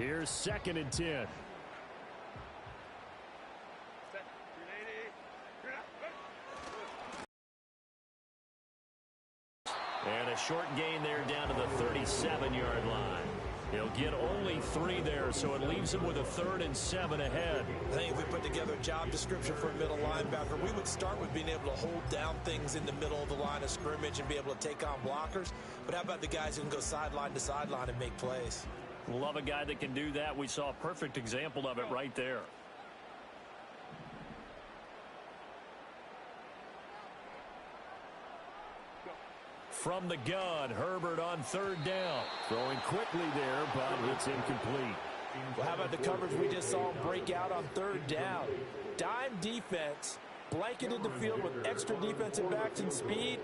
Here's 2nd and 10. And a short gain there down to the 37-yard line. He'll get only 3 there, so it leaves him with a 3rd and 7 ahead. I think if we put together a job description for a middle linebacker, we would start with being able to hold down things in the middle of the line of scrimmage and be able to take on blockers. But how about the guys who can go sideline to sideline and make plays? Love a guy that can do that. We saw a perfect example of it right there. From the gun, Herbert on 3rd down. Throwing quickly there, but it's incomplete. Well, how about the coverage we just saw him break out on 3rd down? Dime defense, blanketed the field with extra defensive backs and speed,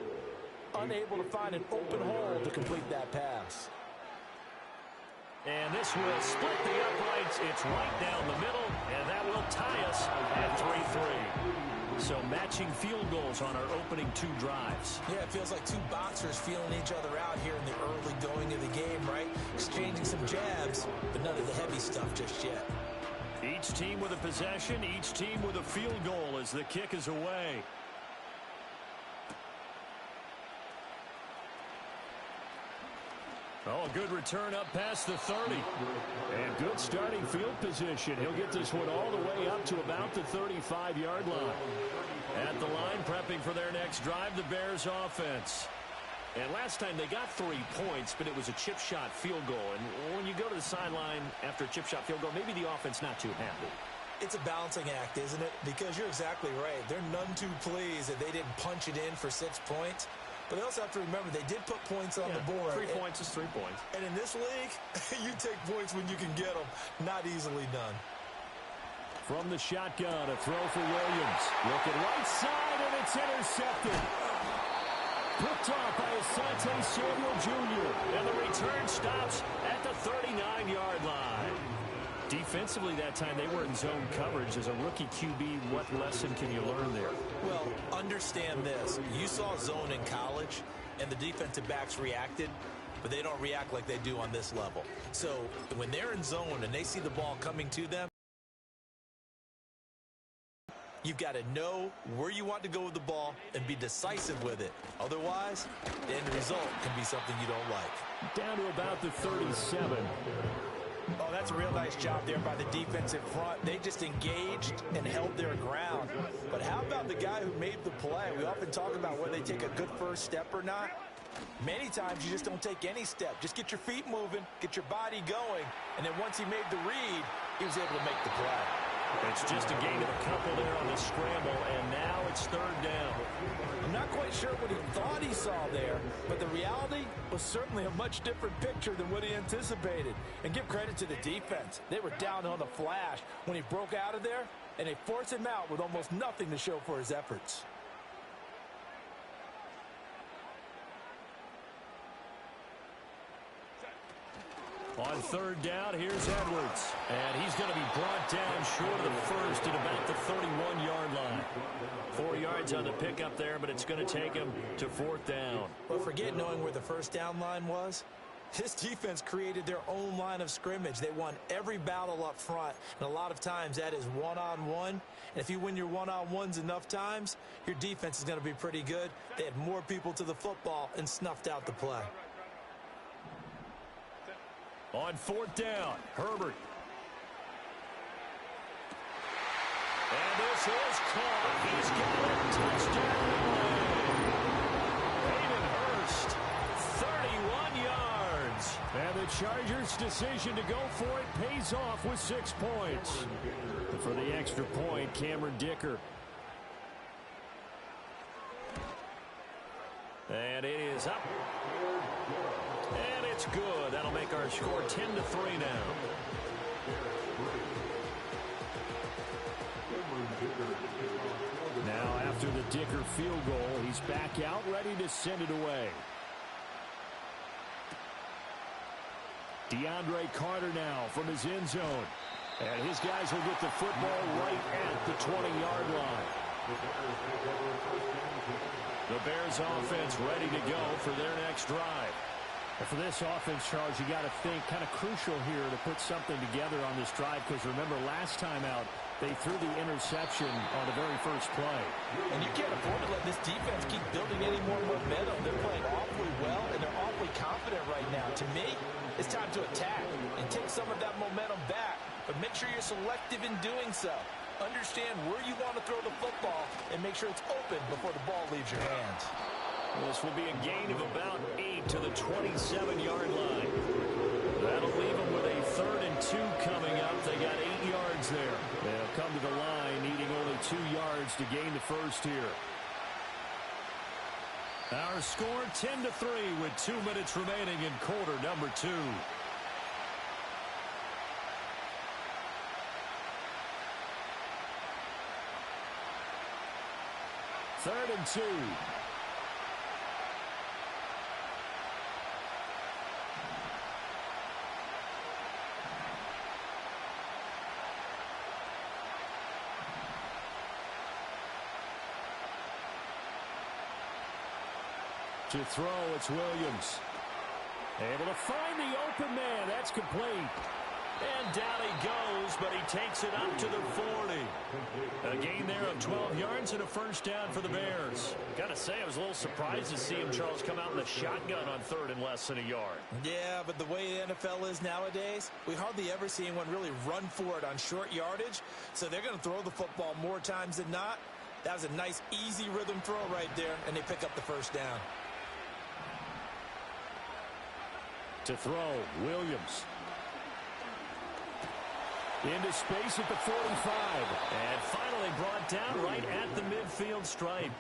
unable to find an open hole to complete that pass. And this will split the uprights. It's right down the middle, and that will tie us at 3-3. So matching field goals on our opening 2 drives. Yeah, it feels like 2 boxers feeling each other out here in the early going of the game, right? Exchanging some jabs, but none of the heavy stuff just yet. Each team with a possession, each team with a field goal as the kick is away. Oh, good return up past the 30. And good starting field position. He'll get this one all the way up to about the 35-yard line. At the line, prepping for their next drive, the Bears offense. And last time they got 3 points, but it was a chip shot field goal. And when you go to the sideline after a chip shot field goal, maybe the offense not too happy. It's a balancing act, isn't it? Because you're exactly right. They're none too pleased that they didn't punch it in for 6 points. But they also have to remember they did put points on the board. 3 points is 3 points. And in this league, you take points when you can get them. Not easily done. From the shotgun, a throw for Williams. Looking right side, and it's intercepted. Picked off by Asante Samuel Jr. And the return stops at the 39-yard line. Defensively that time, they were in zone coverage. As a rookie QB, what lesson can you learn there? Well, understand this. You saw zone in college, and the defensive backs reacted, but they don't react like they do on this level. So when they're in zone and they see the ball coming to them, you've got to know where you want to go with the ball and be decisive with it. Otherwise, the end result can be something you don't like. Down to about the 37. Oh, that's a real nice job there by the defensive front. They just engaged and held their ground. But how about the guy who made the play? We often talk about whether they take a good first step or not. Many times you just don't take any step. Just get your feet moving, get your body going, and then once he made the read, he was able to make the play. It's just a gain of a couple there on the scramble, and now it's 3rd down. I'm not quite sure what he thought he saw there, but the reality was certainly a much different picture than what he anticipated. And give credit to the defense. They were down on the flash when he broke out of there, and they forced him out with almost nothing to show for his efforts. On 3rd down, here's Edwards. And he's going to be brought down short of the first at about the 31-yard line. 4 yards on the pickup there, but it's going to take him to 4th down. But forget knowing where the first down line was. This defense created their own line of scrimmage. They won every battle up front, and a lot of times that is one-on-one. And if you win your one-on-ones enough times, your defense is going to be pretty good. They had more people to the football and snuffed out the play. On 4th down, Herbert. And this is caught. He's got it. Touchdown. Hayden Hurst, 31 yards. And the Chargers' decision to go for it pays off with 6 points. And for the extra point, Cameron Dicker. And it is up. And it's good. That'll make our score 10-3 now. Now after the Dicker field goal, he's back out ready to send it away. DeAndre Carter now from his end zone. And his guys will get the football right at the 20-yard line. The Bears offense ready to go for their next drive. And for this offense, Charles, you got to think kind of crucial here to put something together on this drive, because remember last time out they threw the interception on the very first play. And you can't afford to let this defense keep building any more momentum. They're playing awfully well, and they're awfully confident right now. To me, it's time to attack and take some of that momentum back, but make sure you're selective in doing so. Understand where you want to throw the football and make sure it's open before the ball leaves your hands. This will be a gain of about 8 to the 27-yard line. That'll leave them with a 3rd and 2 coming up. They got 8 yards there. They'll come to the line needing only 2 yards to gain the first here. Our score 10-3 with 2 minutes remaining in quarter number 2. Third and 2. To throw, it's Williams. Able to find the open man. That's complete. And down he goes, but he takes it up to the 40. A gain there of 12 yards and a first down for the Bears. Got to say, I was a little surprised to see him, Charles, come out in the shotgun on 3rd and less than a yard. Yeah, but the way the NFL is nowadays, we hardly ever see anyone really run for it on short yardage. So they're going to throw the football more times than not. That was a nice, easy rhythm throw right there, and they pick up the first down. To throw, Williams. Into space at the 45. And finally brought down right at the midfield stripe.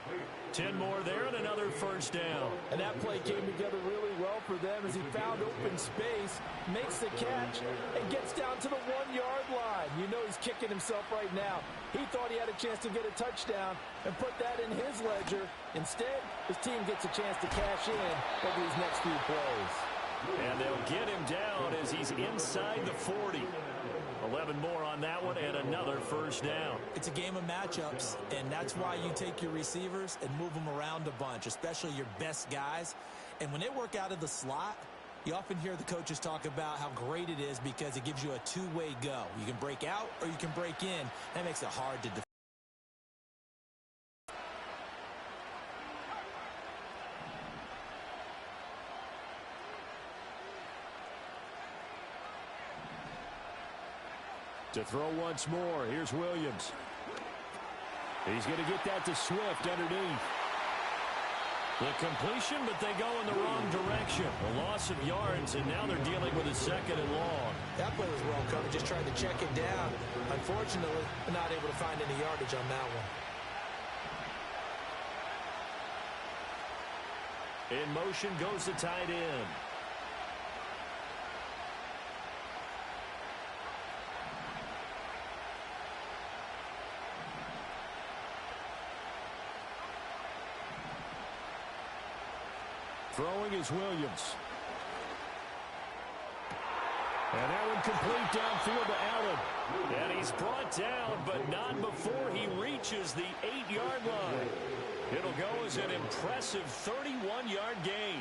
10 more there and another first down. And that play came together really well for them as he found open space, makes the catch, and gets down to the 1-yard line. You know he's kicking himself right now. He thought he had a chance to get a touchdown and put that in his ledger. Instead, his team gets a chance to cash in over these next few plays. And they'll get him down as he's inside the 40. 11 more on that one and another first down. It's a game of matchups, and that's why you take your receivers and move them around a bunch, especially your best guys. And when they work out of the slot, you often hear the coaches talk about how great it is because it gives you a two-way go. You can break out or you can break in. That makes it hard to defend. To throw once more, here's Williams. He's going to get that to Swift underneath. The completion, but they go in the wrong direction. A loss of yards, and now they're dealing with a 2nd and long. That play was well covered, just tried to check it down. Unfortunately, not able to find any yardage on that one. In motion goes the tight end. Throwing is Williams. And that one complete downfield to Allen. And he's brought down, but not before he reaches the 8-yard line. It'll go as an impressive 31-yard gain.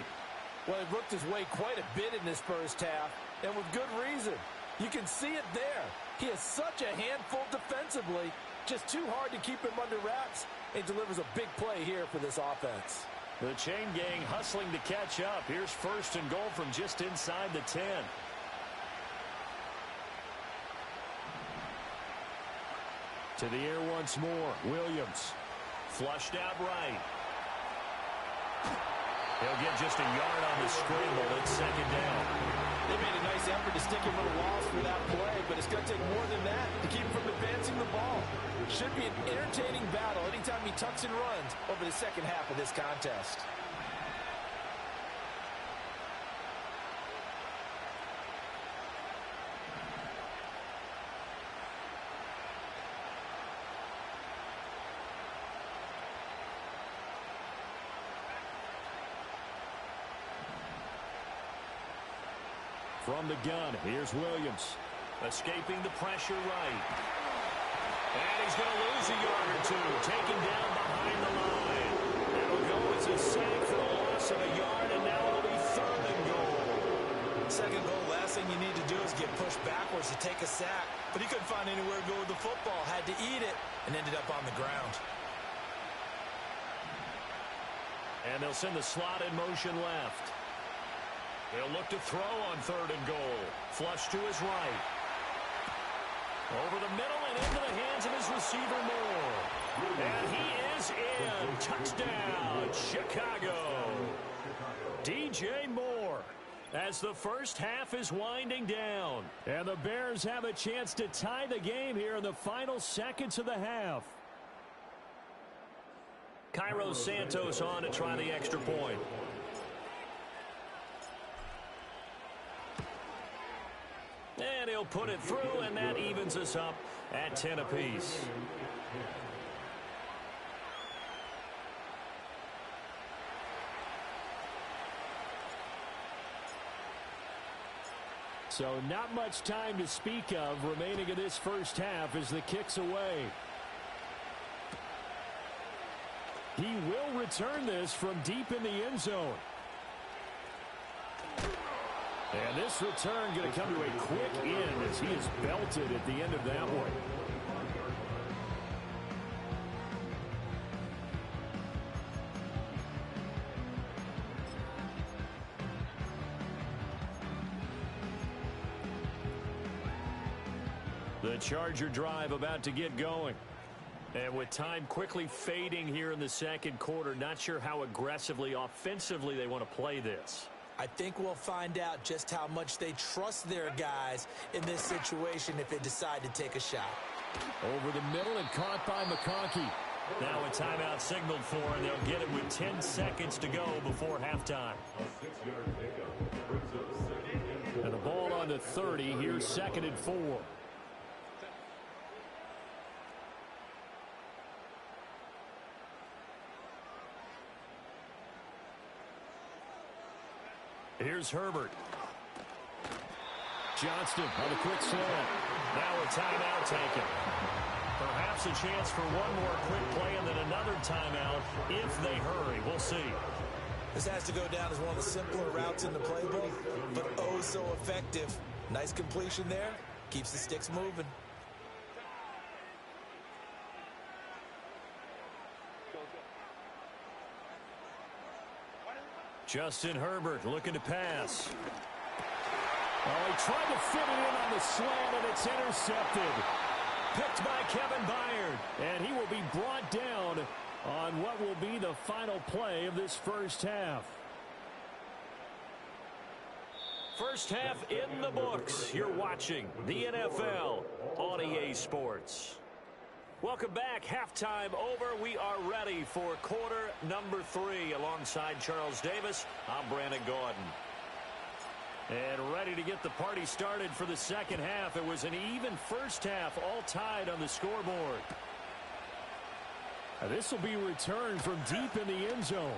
Well, he worked his way quite a bit in this first half, and with good reason. You can see it there. He is such a handful defensively, just too hard to keep him under wraps. He delivers a big play here for this offense. The chain gang hustling to catch up. Here's 1st and goal from just inside the 10. To the air once more. Williams. Flushed out right. He'll get just a yard on the scramble. It's 2nd down. They made a nice effort to stick him with a loss for that play, but it's going to take more than that to keep him from advancing the ball. Should be an entertaining battle anytime he tucks and runs over the second half of this contest. From the gun, here's Williams. Escaping the pressure right. And he's going to lose a yard or two. Taken down behind the line. It'll go as a sack for a loss of a yard, and now it'll be 3rd and goal. Second goal, last thing you need to do is get pushed backwards to take a sack. But he couldn't find anywhere to go with the football. Had to eat it and ended up on the ground. And they'll send the slot in motion left. He'll look to throw on 3rd and goal. Flush to his right. Over the middle and into the hands of his receiver Moore. And he is in. Touchdown, Chicago. DJ Moore. As the first half is winding down. And the Bears have a chance to tie the game here in the final seconds of the half. Cairo Santos on to try the extra point. And he'll put it through, and that evens us up at 10 apiece. So not much time to speak of remaining in this first half as the kick's away. He will return this from deep in the end zone. And this return going to come to a quick end as he is belted at the end of that one. The Charger drive about to get going. And with time quickly fading here in the second quarter, not sure how aggressively, offensively they want to play this. I think we'll find out just how much they trust their guys in this situation if they decide to take a shot. Over the middle and caught by McConkey. Now a timeout signaled for, and they'll get it with 10 seconds to go before halftime. And the ball on the 30. Here's 2nd and 4. Here's Herbert. Johnston on the quick slant. Now a timeout taken. Perhaps a chance for one more quick play and then another timeout if they hurry. We'll see. This has to go down as one of the simpler routes in the playbook, but oh so effective. Nice completion there. Keeps the sticks moving. Justin Herbert looking to pass. Oh, he tried to fit it in on the slant, and it's intercepted. Picked by Kevin Byard, and he will be brought down on what will be the final play of this first half. First half in the books. You're watching the NFL on EA Sports. Welcome back. Halftime over. We are ready for quarter number 3. Alongside Charles Davis, I'm Brandon Gordon. And ready to get the party started for the second half. It was an even first half, all tied on the scoreboard. This will be returned from deep in the end zone.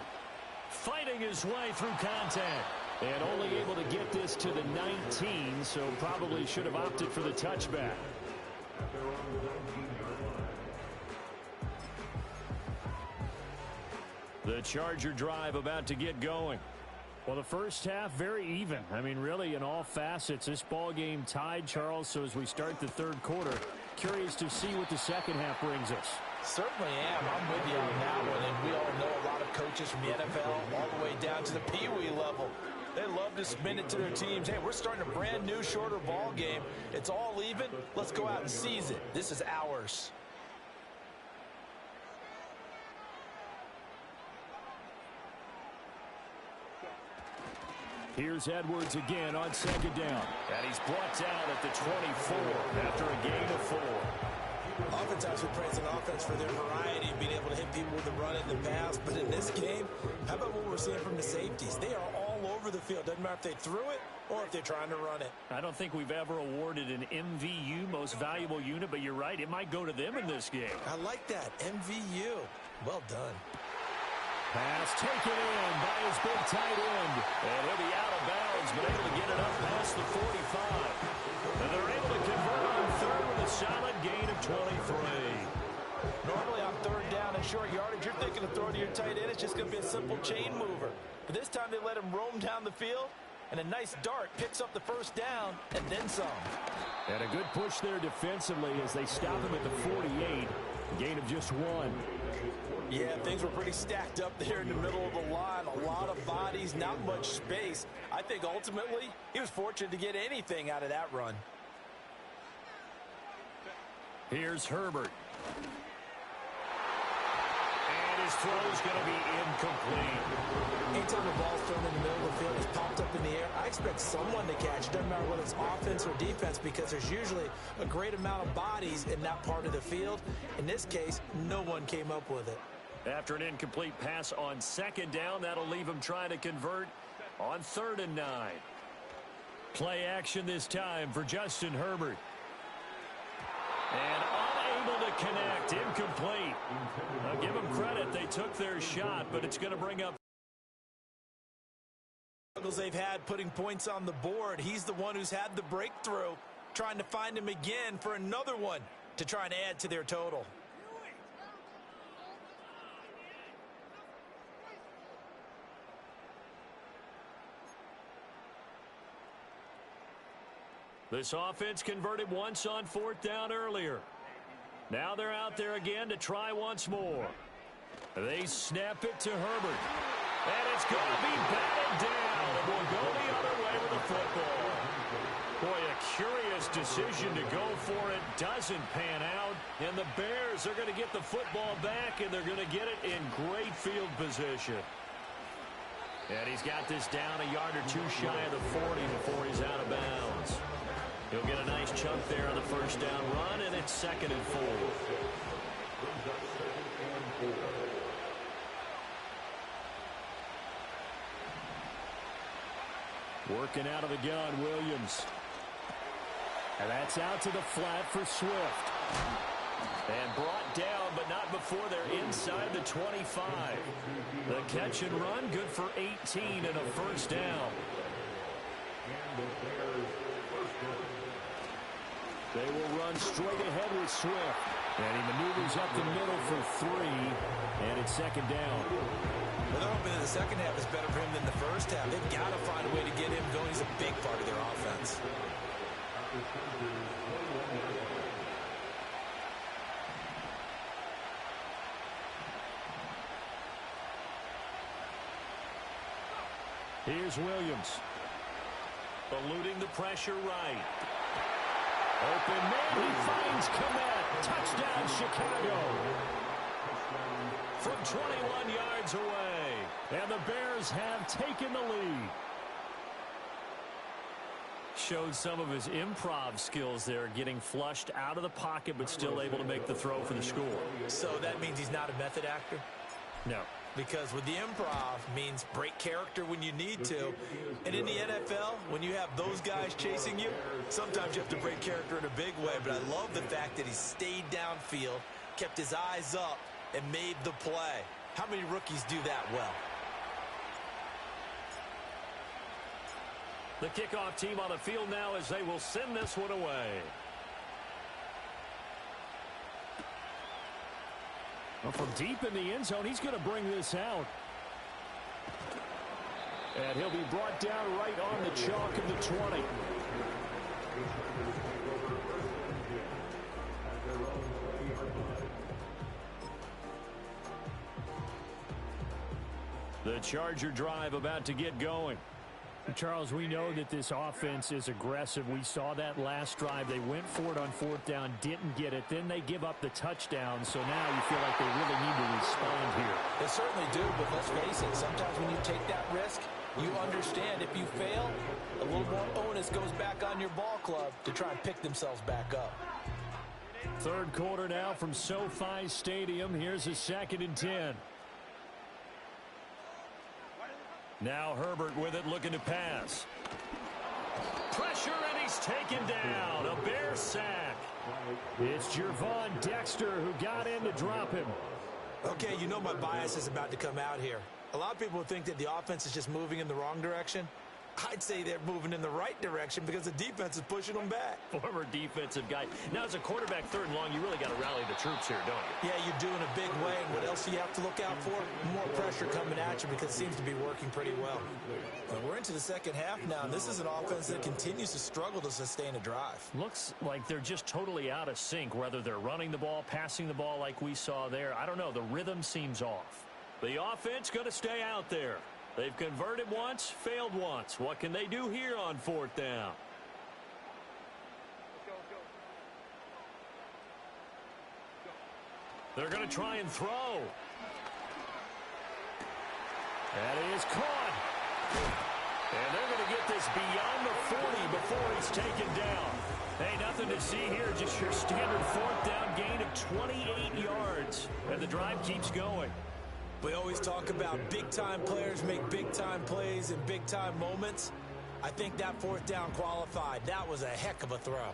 Fighting his way through contact. And only able to get this to the 19, so probably should have opted for the touchback. The Charger drive about to get going. Well, the first half, very even. I mean, really, in all facets, this ball game tied, Charles. So as we start the third quarter, curious to see what the second half brings us. Certainly am. I'm with you on that one. And we all know a lot of coaches from the NFL all the way down to the Pee Wee level. They love to spin it to their teams. Hey, we're starting a brand new, shorter ball game. It's all even. Let's go out and seize it. This is ours. Here's Edwards again on second down. And he's brought down at the 24 after a gain of 4. Oftentimes we praise an offense for their variety of being able to hit people with the run and the pass. But in this game, how about what we're seeing from the safeties? They are all over the field. Doesn't matter if they threw it or if they're trying to run it. I don't think we've ever awarded an MVU, most valuable unit, but you're right. It might go to them in this game. I like that. MVU. Well done. Pass taken in by his big tight end. And he'll be out of bounds, but able to get it up past the 45. And they're able to convert on third with a solid gain of 23. Normally on third down and short yardage, you're thinking of throwing to your tight end. It's just going to be a simple chain mover. But this time they let him roam down the field, And a nice dart picks up the first down and then some. And a good push there defensively as they stop him at the 48. Gain of just 1. Yeah, things were pretty stacked up there in the middle of the line. A lot of bodies, not much space. I think ultimately he was fortunate to get anything out of that run. Here's Herbert. And his throw's going to be incomplete. Anytime the ball's thrown in the middle of the field, it's popped up in the air, I expect someone to catch. It doesn't matter whether it's offense or defense because there's usually a great amount of bodies in that part of the field. In this case, no one came up with it. After an incomplete pass on second down, that'll leave him trying to convert on 3rd and 9. Play action this time for Justin Herbert. And unable to connect, incomplete. I'll give them credit, they took their shot, but it's going to bring up struggles they've had putting points on the board. He's the one who's had the breakthrough, trying to find him again for another one to try and add to their total. This offense converted once on 4th down earlier. Now they're out there again to try once more. They snap it to Herbert. And it's going to be batted down. It will go the other way with the football. Boy, a curious decision to go for it. Doesn't pan out. And the Bears are going to get the football back, and they're going to get it in great field position. And he's got this down a yard or two shy of the 40 before he's out of bounds. He'll get a nice chunk there on the first down run, and it's 2nd and 4. Working out of the gun, Williams. And that's out to the flat for Swift. And brought down, but not before they're inside the 25. The catch and run, good for 18 and a first down. They will run straight ahead with Swift. And he maneuvers up the middle for 3. And it's 2nd down. Well, they're hoping that the second half is better for him than the first half. They've got to find a way to get him going. He's a big part of their offense. Here's Williams. Eluding the pressure right. Open man, he finds Kmet. Touchdown, Chicago. From 21 yards away. And the Bears have taken the lead. Showed some of his improv skills there, getting flushed out of the pocket, but still able to make the throw for the score. So that means he's not a method actor? No. Because with the improv means break character when you need to. And in the NFL, when you have those guys chasing you, sometimes you have to break character in a big way. But I love the fact that he stayed downfield, kept his eyes up, and made the play. How many rookies do that well? The kickoff team on the field now as they will send this one away. Well, from deep in the end zone, he's going to bring this out. And he'll be brought down right on the chalk of the 20. The Charger drive about to get going. Charles, we know that this offense is aggressive. We saw that last drive. They went for it on 4th down, didn't get it. Then they give up the touchdown. So now you feel like they really need to respond here. They certainly do, but let's face it, sometimes when you take that risk, you understand if you fail, a little more onus goes back on your ball club to try and pick themselves back up. 3rd quarter now from SoFi Stadium. Here's a 2nd and 10. Now Herbert with it, looking to pass. Pressure, and he's taken down. A Bear sack. It's Gervon Dexter who got in to drop him. Okay, you know my bias is about to come out here. A lot of people think that the offense is just moving in the wrong direction. I'd say they're moving in the right direction because the defense is pushing them back. Former defensive guy. Now, as a quarterback, third and long, you really got to rally the troops here, don't you? Yeah, you do in a big way. And what else do you have to look out for? More pressure coming at you because it seems to be working pretty well. And we're into the second half now, and this is an offense that continues to struggle to sustain a drive. Looks like they're just totally out of sync, whether they're running the ball, passing the ball like we saw there. I don't know. The rhythm seems off. The offense going to stay out there. They've converted once, failed once. What can they do here on fourth down? They're going to try and throw. That is caught. And they're going to get this beyond the 40 before he's taken down. Hey, nothing to see here. Just your standard fourth down gain of 28 yards. And the drive keeps going. We always talk about big-time players make big-time plays in big-time moments. I think that fourth down qualified. That was a heck of a throw.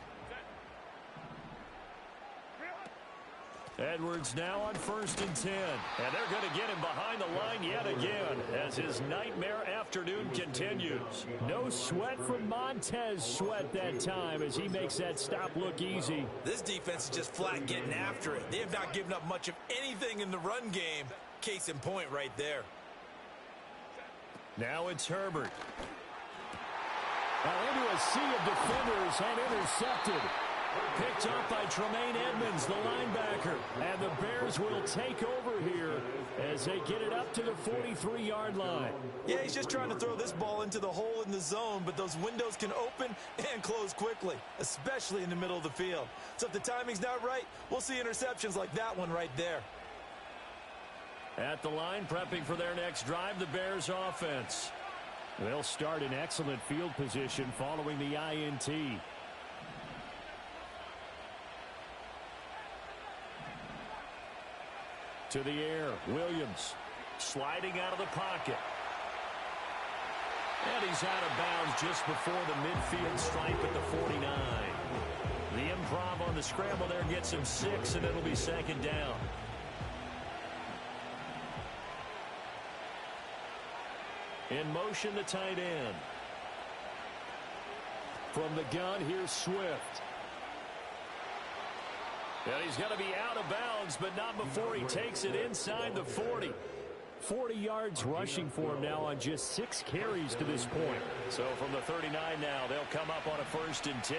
Edwards now on 1st and 10. And they're going to get him behind the line yet again as his nightmare afternoon continues. No sweat from Montez Sweat that time as he makes that stop look easy. This defense is just flat getting after it. They have not given up much of anything in the run game. Case in point right there. Now it's Herbert. Now into a sea of defenders and intercepted. Picked up by Tremaine Edmonds, the linebacker. And the Bears will take over here as they get it up to the 43-yard line. Yeah, he's just trying to throw this ball into the hole in the zone, but those windows can open and close quickly, especially in the middle of the field. So if the timing's not right, we'll see interceptions like that one right there. At the line, prepping for their next drive, the Bears offense. They'll start in excellent field position following the INT. To the air, Williams sliding out of the pocket. And he's out of bounds just before the midfield stripe at the 49. The improv on the scramble there gets him 6, and it'll be second down. In motion, the tight end. From the gun, here's Swift. And he's going to be out of bounds, but not before he takes it inside the 40. 40 yards rushing for him now on just 6 carries to this point. So from the 39 now, they'll come up on a 1st and 10.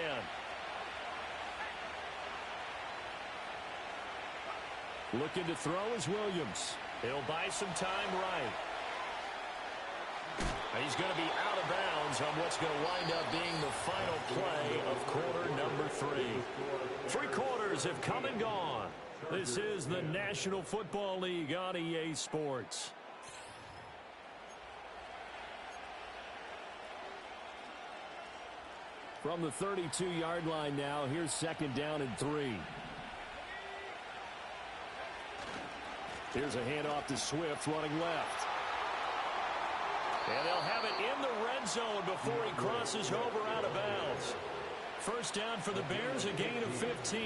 Looking to throw is Williams. He'll buy some time right. He's going to be out of bounds on what's going to wind up being the final play of quarter number 3. 3 quarters have come and gone. This is the National Football League on EA Sports. From the 32-yard line now, here's 2nd down and 3. Here's a handoff to Swift running left. And they'll have it in the red zone before he crosses over out of bounds. First down for the Bears, a gain of 15.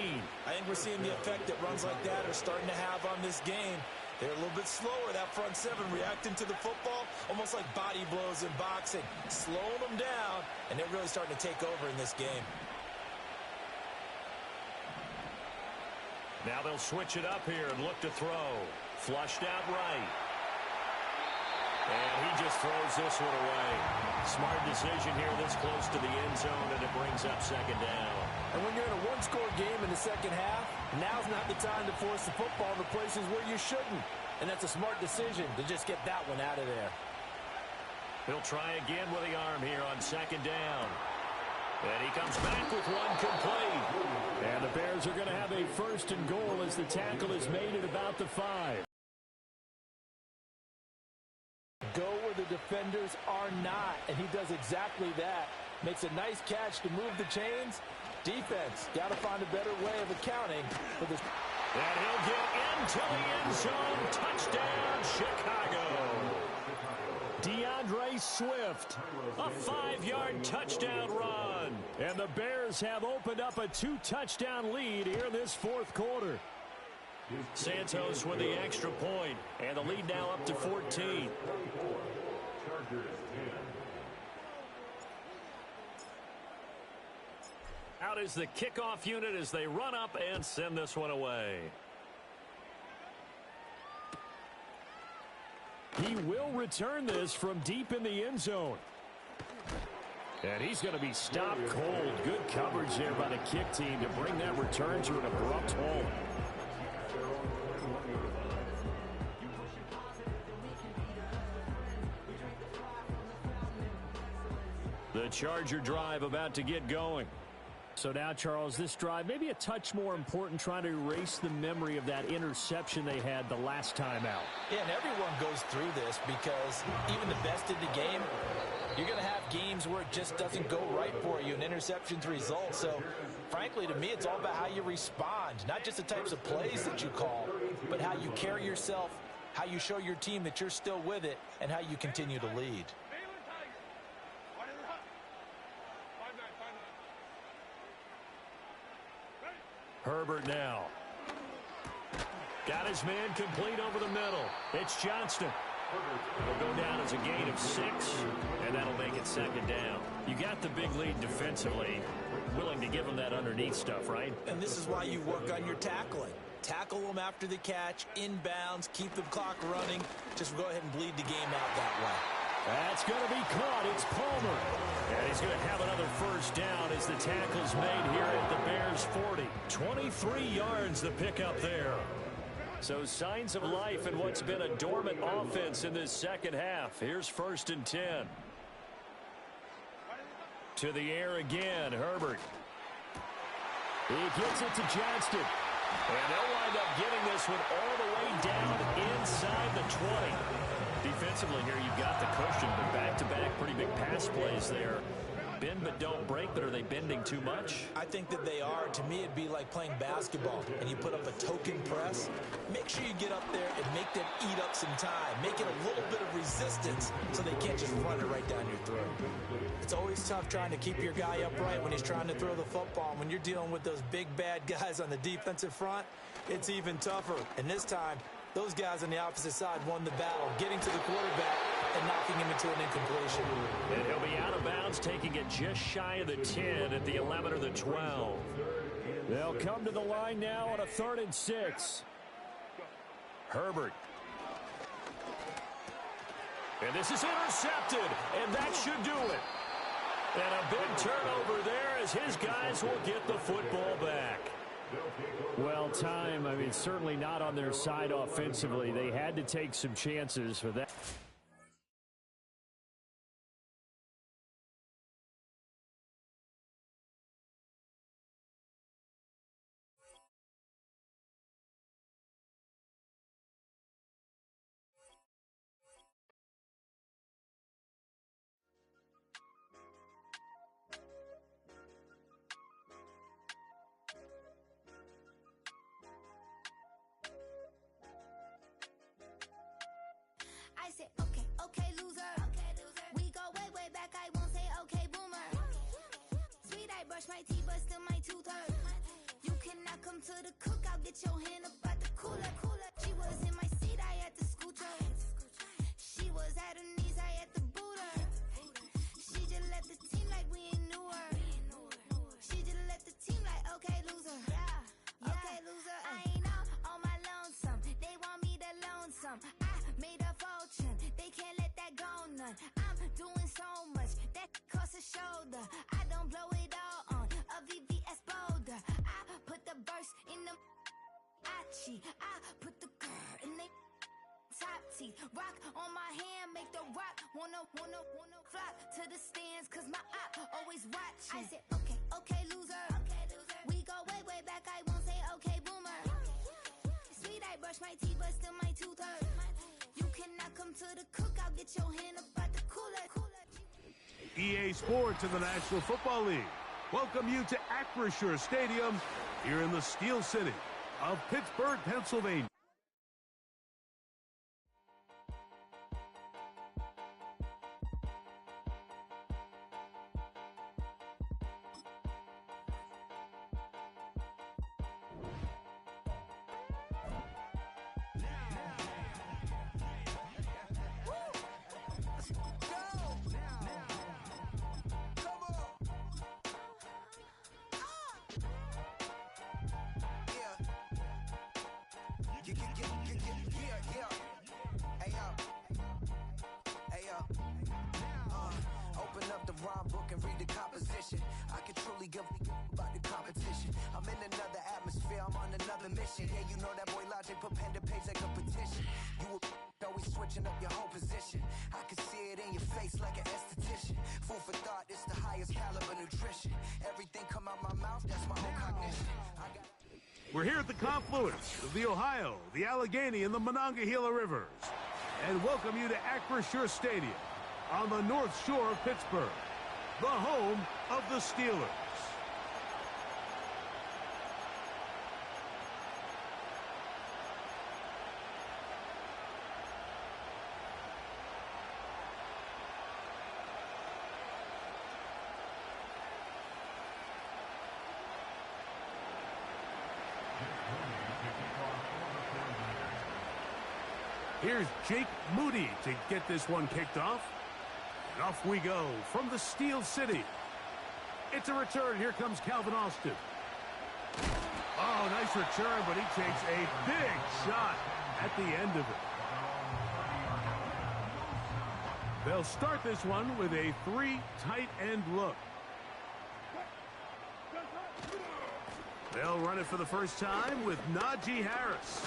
I think we're seeing the effect that runs like that are starting to have on this game. They're a little bit slower, that front 7, reacting to the football, almost like body blows in boxing, slowing them down, and they're really starting to take over in this game. Now they'll switch it up here and look to throw. Flushed out right. And he just throws this one away. Smart decision here this close to the end zone, and it brings up 2nd down. And when you're in a one-score game in the second half, now's not the time to force the football in the places where you shouldn't. And that's a smart decision to just get that one out of there. He'll try again with the arm here on 2nd down. And he comes back with one complete. And the Bears are going to have a 1st and goal as the tackle is made at about the 5. Go where the defenders are not, and he does exactly that. Makes a nice catch to move the chains. Defense, got to find a better way of accounting for this. And he'll get into the end zone. Touchdown, Chicago. DeAndre Swift, a 5-yard touchdown run. And the Bears have opened up a 2-touchdown lead here in this 4th quarter. Santos with the extra point, and the lead now up to 14. Out is the kickoff unit as they run up and send this one away. He will return this from deep in the end zone. And he's going to be stopped cold. Good coverage there by the kick team to bring that return to an abrupt halt. The Charger drive about to get going. So now, Charles, this drive maybe a touch more important, trying to erase the memory of that interception they had the last time out. Yeah, and everyone goes through this because even the best in the game, you're going to have games where it just doesn't go right for you, and interceptions result. So, frankly, to me, it's all about how you respond, not just the types of plays that you call, but how you carry yourself, how you show your team that you're still with it, and how you continue to lead. Herbert now. Got his man complete over the middle. It's Johnston. Will go down as a gain of 6, and that'll make it second down. You got the big lead defensively. Willing to give them that underneath stuff, right? And this is why you work on your tackling. Tackle them after the catch, inbounds, keep the clock running. Just go ahead and bleed the game out that way. That's going to be caught. It's Palmer. And he's going to have another first down as the tackle's made here at the Bears 40. 23 yards the pickup there. So signs of life in what's been a dormant offense in this second half. Here's 1st and 10. To the air again, Herbert. He gets it to Johnston. And they'll wind up getting this one all the way down inside the 20. Defensively here, you've got the cushion, but back-to-back pretty big pass plays there. Bend but don't break, but are they bending too much? I think that they are. To me, it'd be like playing basketball, and you put up a token press. Make sure you get up there and make them eat up some time. Make it a little bit of resistance so they can't just run it right down your throat. It's always tough trying to keep your guy upright when he's trying to throw the football. And when you're dealing with those big, bad guys on the defensive front, it's even tougher. And this time, those guys on the opposite side won the battle, getting to the quarterback and knocking him into an incompletion. And he'll be out of bounds, taking it just shy of the 10 at the 11 or the 12. They'll come to the line now on a 3rd and 6. Herbert. And this is intercepted, and that should do it. And a big turnover there as his guys will get the football back. Well, time, I mean, certainly not on their side offensively. They had to take some chances for that. I said, okay, okay, loser. We go way, way back. I won't say okay, boomer. Sweet, I brush my teeth, but still my tooth hurt. You cannot come to the cookout. Get your hand up at the cooler. She was in my seat. I had to scoot her. She was at her knees. I had to boot her. She just left the team like we ain't knew her. She just left the team like, okay, loser. Yeah, okay, loser. I ain't out on my lonesome. They want me to loan some. I made a fortune. They can't let that go none. I'm doing so much that costs a shoulder. I don't blow it all on a VVS boulder. I put the burst in the Achi. I put the girl in the top teeth. Rock on my hand, make the rock wanna flock to the stands, cause my eye always watching. I said, okay, okay, loser. We go way, way back. I won't say okay, boomer. Sweet, I brush my teeth, but still my tooth hurt. You cannot come to the cookout. Get your hand up at the cooler. EA Sports in the National Football League welcome you to Acrisure Stadium here in the Steel City of Pittsburgh, Pennsylvania. mission. Yeah, you know that boy Logic put pen to page like a petition. You always switching up your whole position. I can see it in your face like an esthetician. Food for thought, it's the highest caliber nutrition. Everything come out my mouth, that's my own cognition. We're here at the confluence of the Ohio, the Allegheny, and the Monongahela Rivers, and welcome you to Acrisure Stadium on the North Shore of Pittsburgh, the home of the Steelers. Here's Jake Moody to get this one kicked off. And off we go from the Steel City. It's a return. Here comes Calvin Austin. Oh, nice return, but he takes a big shot at the end of it. They'll start this one with a 3 tight end look. They'll run it for the first time with Najee Harris.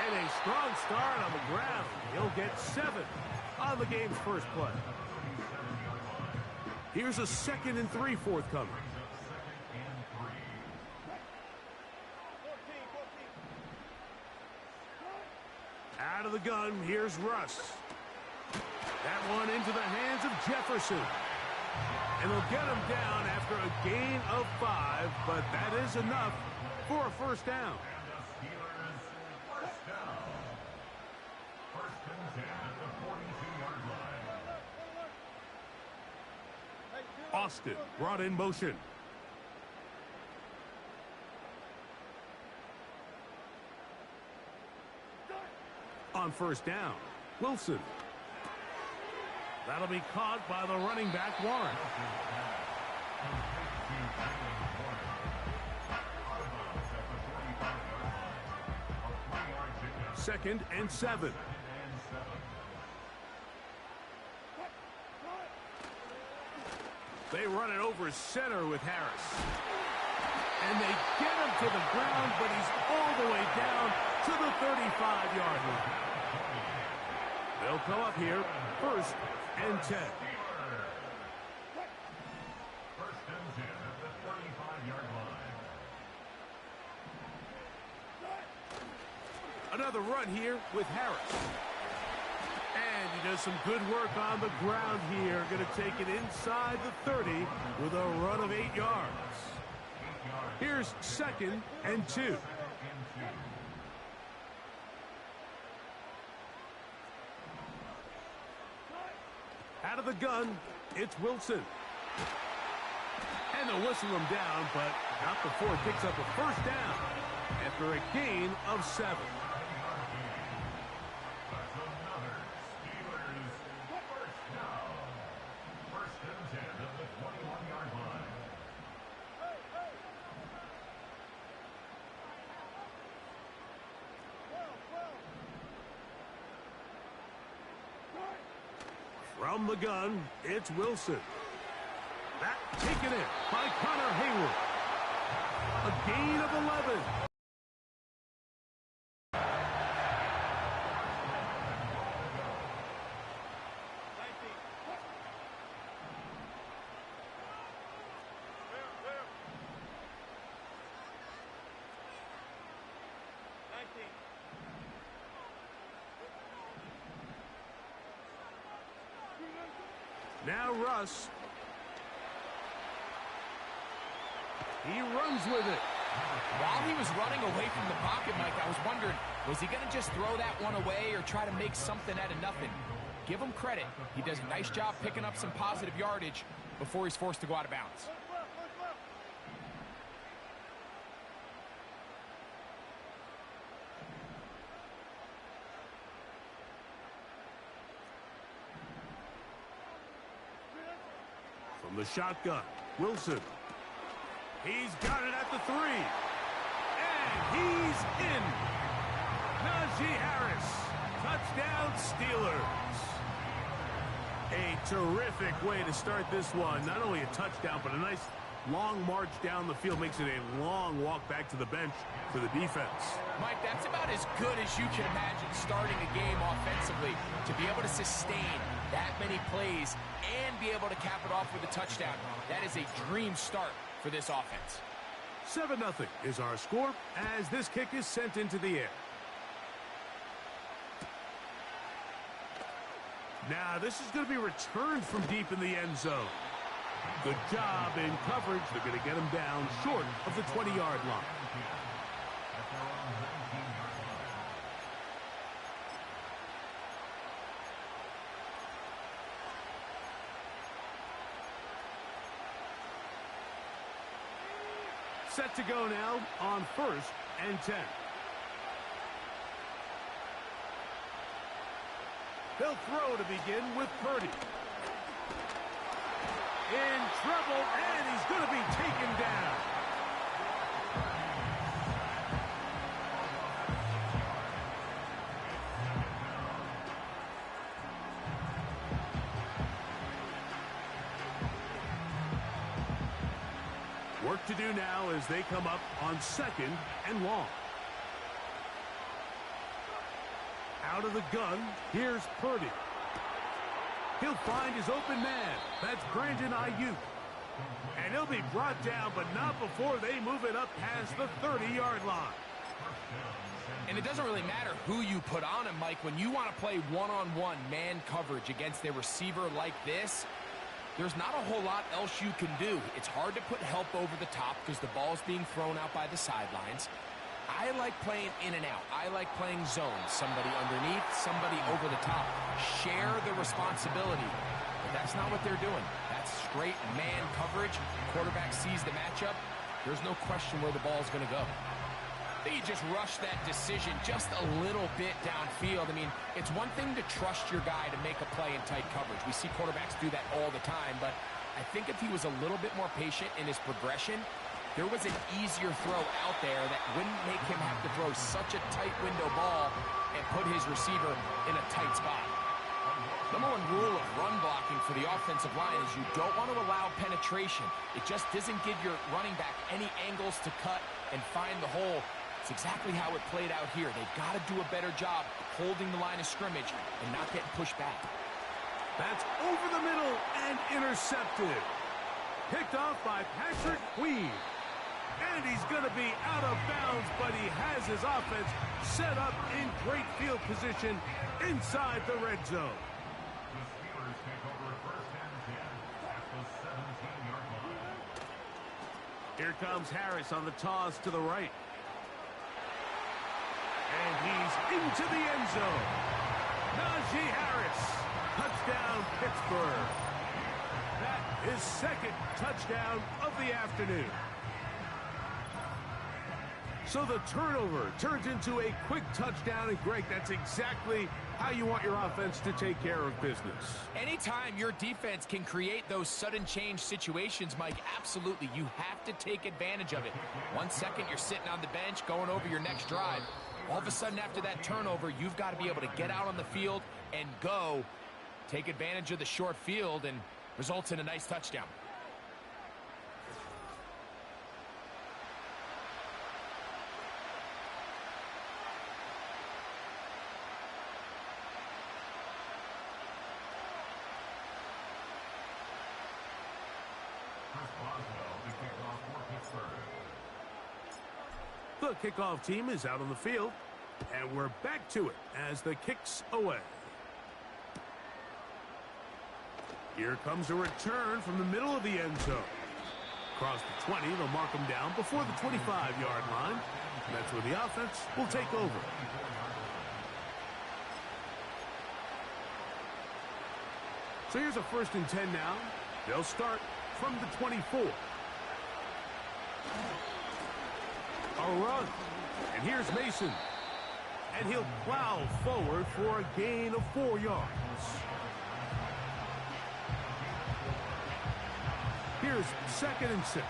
And a strong start on the ground. He'll get 7 on the game's first play. Here's a 2nd and 3 forthcoming. Out of the gun, here's Russ. That one into the hands of Jefferson. And they'll get him down after a gain of 5, but that is enough for a first down. Austin brought in motion. On first down, Wilson. That'll be caught by the running back, Warren. Second and 7. They run it over center with Harris. And they get him to the ground, but he's all the way down to the 35-yard line. They'll come up here, 1st and 10. First and 10 at the 35-yard line. Another run here with Harris. And he does some good work on the ground here. Going to take it inside the 30 with a run of 8 yards. Here's 2nd and 2. Out of the gun, it's Wilson. And they'll whistle him down, but not before he picks up a first down after a gain of 7. From the gun, it's Wilson. That taken in by Connor Hayward. A gain of 11. Now Russ. He runs with it. While he was running away from the pocket, Mike, I was wondering, was he going to just throw that one away or try to make something out of nothing? Give him credit. He does a nice job picking up some positive yardage before he's forced to go out of bounds. From the shotgun, Wilson. He's got it at the 3. And he's in. Najee Harris. Touchdown, Steelers. A terrific way to start this one. Not only a touchdown, but a nice long march down the field makes it a long walk back to the bench for the defense. Mike, that's about as good as you can imagine starting a game offensively, to be able to sustain that many plays and be able to cap it off with a touchdown. That is a dream start for this offense. 7-0 is our score as this kick is sent into the air. Now this is going to be returned from deep in the end zone. Good job in coverage. They're going to get him down short of the 20-yard line. Set to go now on 1st and 10. He'll throw to begin with Purdy. In trouble, and he's going to be taken down. Work to do now as they come up on 2nd and long. Out of the gun, here's Purdy. He'll find his open man. That's Brandon Ayuk. And he'll be brought down, but not before they move it up past the 30-yard line. And it doesn't really matter who you put on him, Mike. When you want to play one-on-one man coverage against a receiver like this, there's not a whole lot else you can do. It's hard to put help over the top because the ball's being thrown out by the sidelines. I like playing in and out. I like playing zones. Somebody underneath, somebody over the top. Share the responsibility. But that's not what they're doing. That's straight man coverage. Quarterback sees the matchup. There's no question where the ball's going to go. They just rushed that decision just a little bit downfield. I mean, it's one thing to trust your guy to make a play in tight coverage. We see quarterbacks do that all the time, but I think if he was a little bit more patient in his progression, there was an easier throw out there that wouldn't make him have to throw such a tight window ball and put his receiver in a tight spot. Number one rule of run blocking for the offensive line is you don't want to allow penetration. It just doesn't give your running back any angles to cut and find the hole. It's exactly how it played out here. They've got to do a better job holding the line of scrimmage and not getting pushed back. That's over the middle and intercepted. Picked off by Patrick Queen. And he's going to be out of bounds, but he has his offense set up in great field position inside the red zone. The Steelers take over 1st and 10 at the 17-yard line. Here comes Harris on the toss to the right. And he's into the end zone. Najee Harris. Touchdown, Pittsburgh. That is 2nd touchdown of the afternoon. So the turnover turns into a quick touchdown, and Greg, that's exactly how you want your offense to take care of business. Anytime your defense can create those sudden change situations, Mike, absolutely, you have to take advantage of it. 1 second, you're sitting on the bench going over your next drive. All of a sudden, after that turnover, you've got to be able to get out on the field and go. Take advantage of the short field and results in a nice touchdown. The kickoff team is out on the field, and we're back to it as the kick's away. Here comes a return from the middle of the end zone. Across the 20, they'll mark him down before the 25-yard line. That's where the offense will take over. So here's a 1st and 10 now. They'll start from the 24. A run. And here's Mason. And he'll plow forward for a gain of 4 yards. Here's 2nd and 6.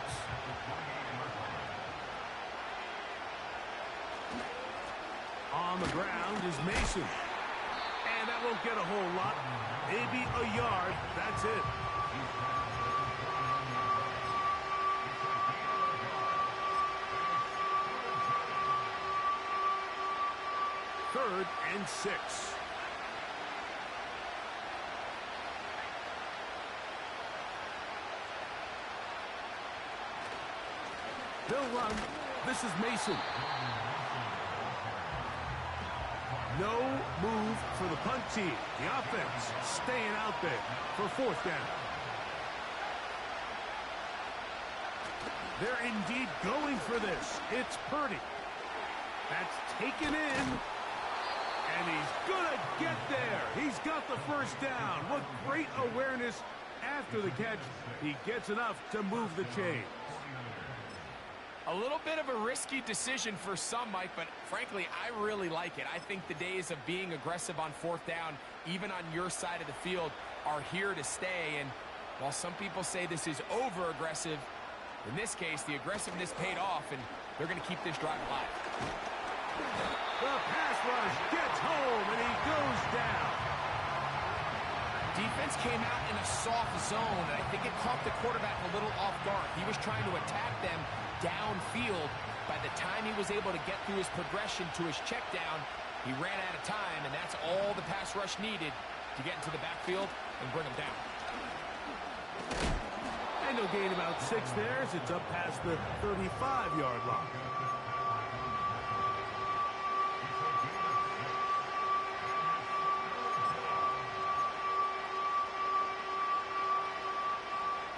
On the ground is Mason. And that won't get a whole lot. Maybe a yard. That's it. 3rd and 6. They'll run. This is Mason. No move for the punt team. The offense staying out there for 4th down. They're indeed going for this. It's Purdy. That's taken in. And he's going to get there. He's got the 1st down. What great awareness after the catch. He gets enough to move the chains. A little bit of a risky decision for some, Mike, but frankly, I really like it. I think the days of being aggressive on 4th down, even on your side of the field, are here to stay. And while some people say this is over-aggressive, in this case, the aggressiveness paid off, and they're going to keep this drive alive. The pass rush gets home, and he goes down. Defense came out in a soft zone, and I think it caught the quarterback a little off guard. He was trying to attack them downfield. By the time he was able to get through his progression to his check down, he ran out of time, and that's all the pass rush needed to get into the backfield and bring him down. And he'll gain about 6 there as it's up past the 35-yard line.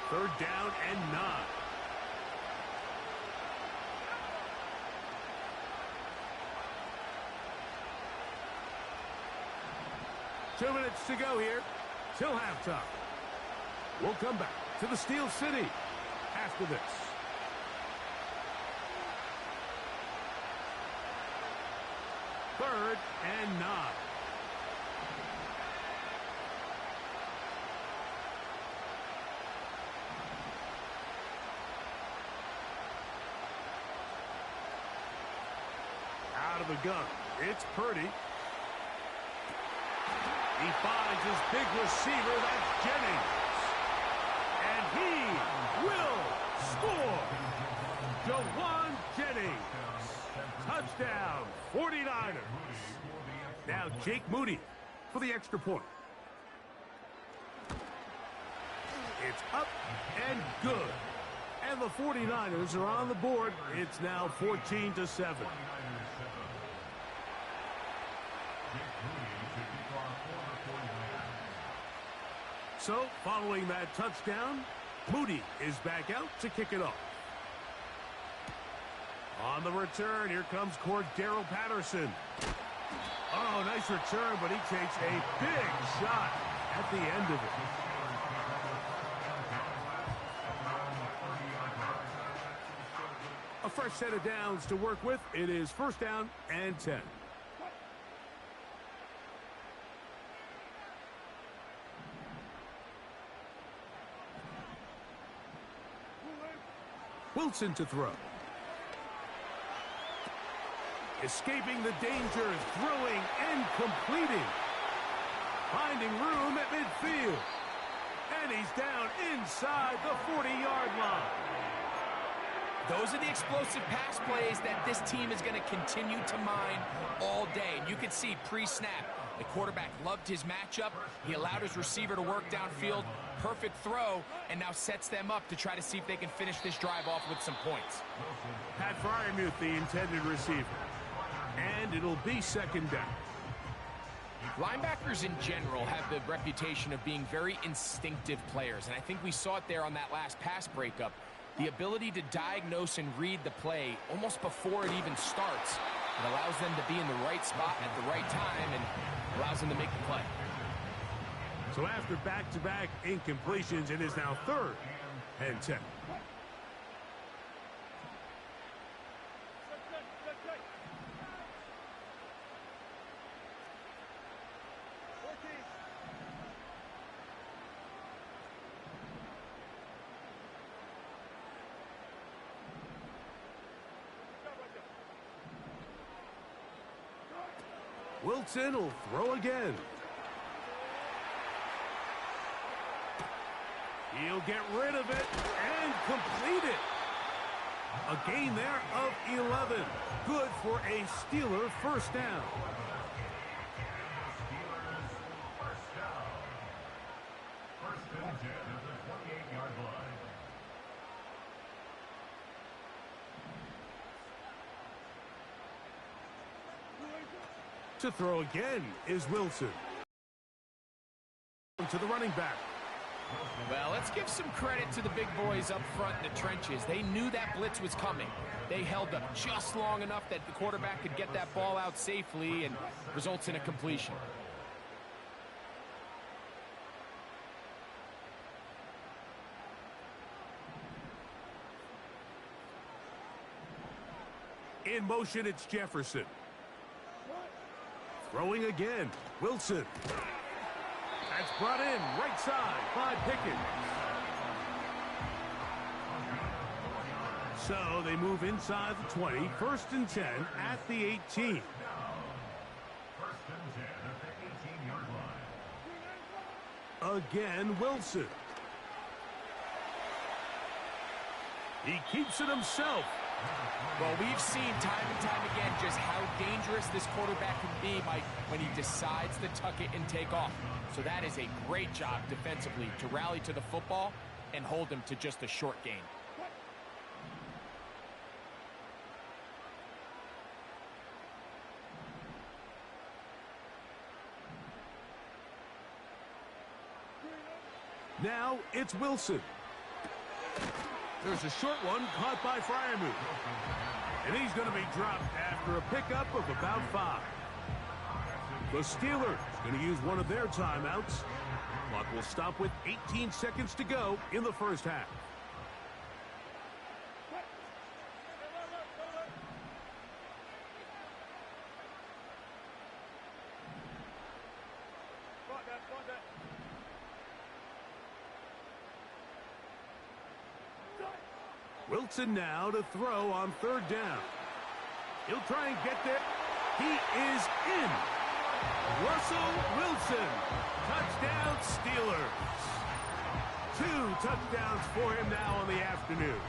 Third down and 9. Two minutes to go here till halftime. We'll come back to the Steel City after this. Third and 9. Out of the gun, it's Purdy. He finds his big receiver, that's Jennings. And he will score. Jawan Jennings. Touchdown, 49ers. Now Jake Moody for the extra point. It's up and good. And the 49ers are on the board. It's now 14-7. So, following that touchdown, Moody is back out to kick it off. On the return, here comes Cordero Patterson. Oh, nice return, but he takes a big shot at the end of it. A fresh set of downs to work with. It is 1st down and 10. Wilson to throw. Escaping the danger, throwing and completing. Finding room at midfield. And he's down inside the 40-yard line. Those are the explosive pass plays that this team is going to continue to mine all day. And you can see pre-snap, the quarterback loved his matchup. He allowed his receiver to work downfield. Perfect throw, and now sets them up to try to see if they can finish this drive off with some points. Pat Fryermuth, the intended receiver. And it'll be 2nd down. Linebackers in general have the reputation of being very instinctive players, and I think we saw it there on that last pass breakup. The ability to diagnose and read the play almost before it even starts. It allows them to be in the right spot at the right time and allows them to make the play. So after back-to-back incompletions, it is now 3rd and 10. Wilson will throw again. He'll get rid of it and complete it. A gain there of 11. Good for a Steeler 1st down. To throw again is Wilson. To the running back. Well, let's give some credit to the big boys up front in the trenches. They knew that blitz was coming. They held up just long enough that the quarterback could get that ball out safely and results in a completion. In motion, it's Jefferson. Throwing again, Wilson. That's brought in right side by Pickens. So they move inside the 20, 1st and 10 at the 18. 1st and 10 at the 18-yard line. Again, Wilson. He keeps it himself. Well, we've seen time and time again just how dangerous this quarterback can be, Mike, when he decides to tuck it and take off. So that is a great job defensively to rally to the football and hold him to just a short gain. Now it's Wilson. There's a short one caught by Fryermuth. And he's going to be dropped after a pickup of about 5. The Steelers going to use one of their timeouts. Clock will stop with 18 seconds to go in the first half. Wilson now to throw on 3rd down. He'll try and get there. He is in. Russell Wilson. Touchdown Steelers. 2 touchdowns for him now in the afternoon.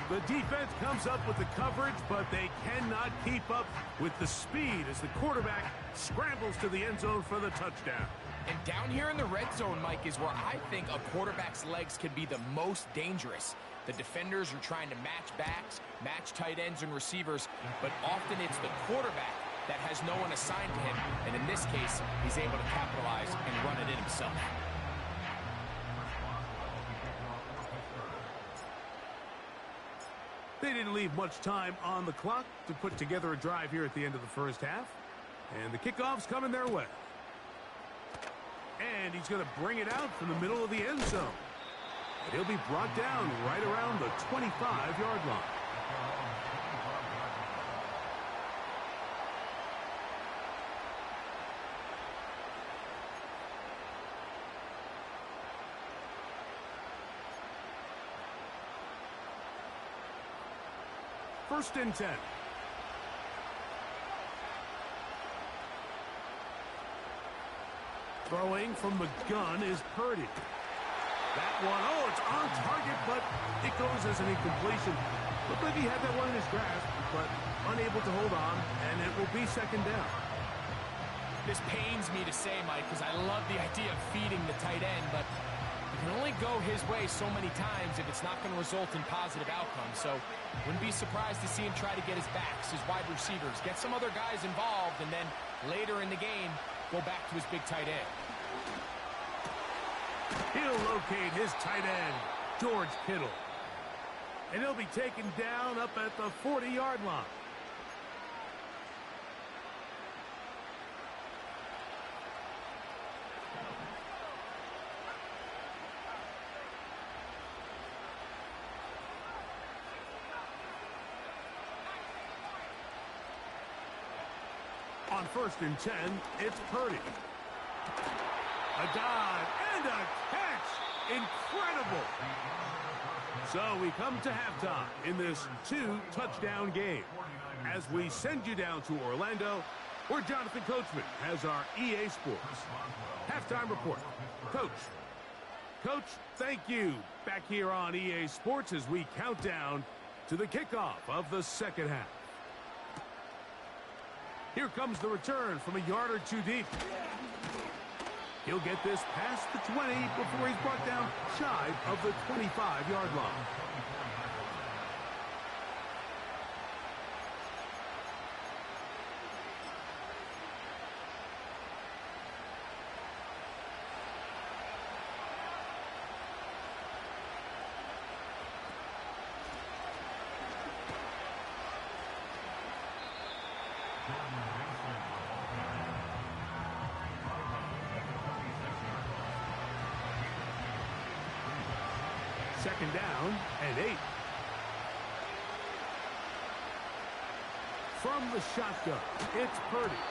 The defense comes up with the coverage, but they cannot keep up with the speed as the quarterback scrambles to the end zone for the touchdown. And down here in the red zone, Mike, is where I think a quarterback's legs can be the most dangerous. The defenders are trying to match backs, match tight ends and receivers, but often it's the quarterback that has no one assigned to him. And in this case, he's able to capitalize and run it in himself. They didn't leave much time on the clock to put together a drive here at the end of the first half. And the kickoff's coming their way. And he's going to bring it out from the middle of the end zone. And he'll be brought down right around the 25-yard line. First and 10. Throwing from the gun is Purdy. That one, oh, it's on target, but it goes as an incompletion. Looked like he had that one in his grasp, but unable to hold on, and it will be 2nd down. This pains me to say, Mike, because I love the idea of feeding the tight end, but it can only go his way so many times if it's not going to result in positive outcomes. So wouldn't be surprised to see him try to get his backs, his wide receivers, get some other guys involved, and then later in the game, go back to his big tight end. He'll locate his tight end, George Kittle. And he'll be taken down up at the 40-yard line. On 1st and 10, it's Purdy. A dive and a catch. Incredible. So we come to halftime in this 2-touchdown game. As we send you down to Orlando, where Jonathan Coachman has our EA Sports halftime report. Coach, thank you. Back here on EA Sports as we count down to the kickoff of the second half. Here comes the return from a yard or two deep. He'll get this past the 20 before he's brought down shy of the 25-yard line. second down and 8. From the shotgun, it's Purdy.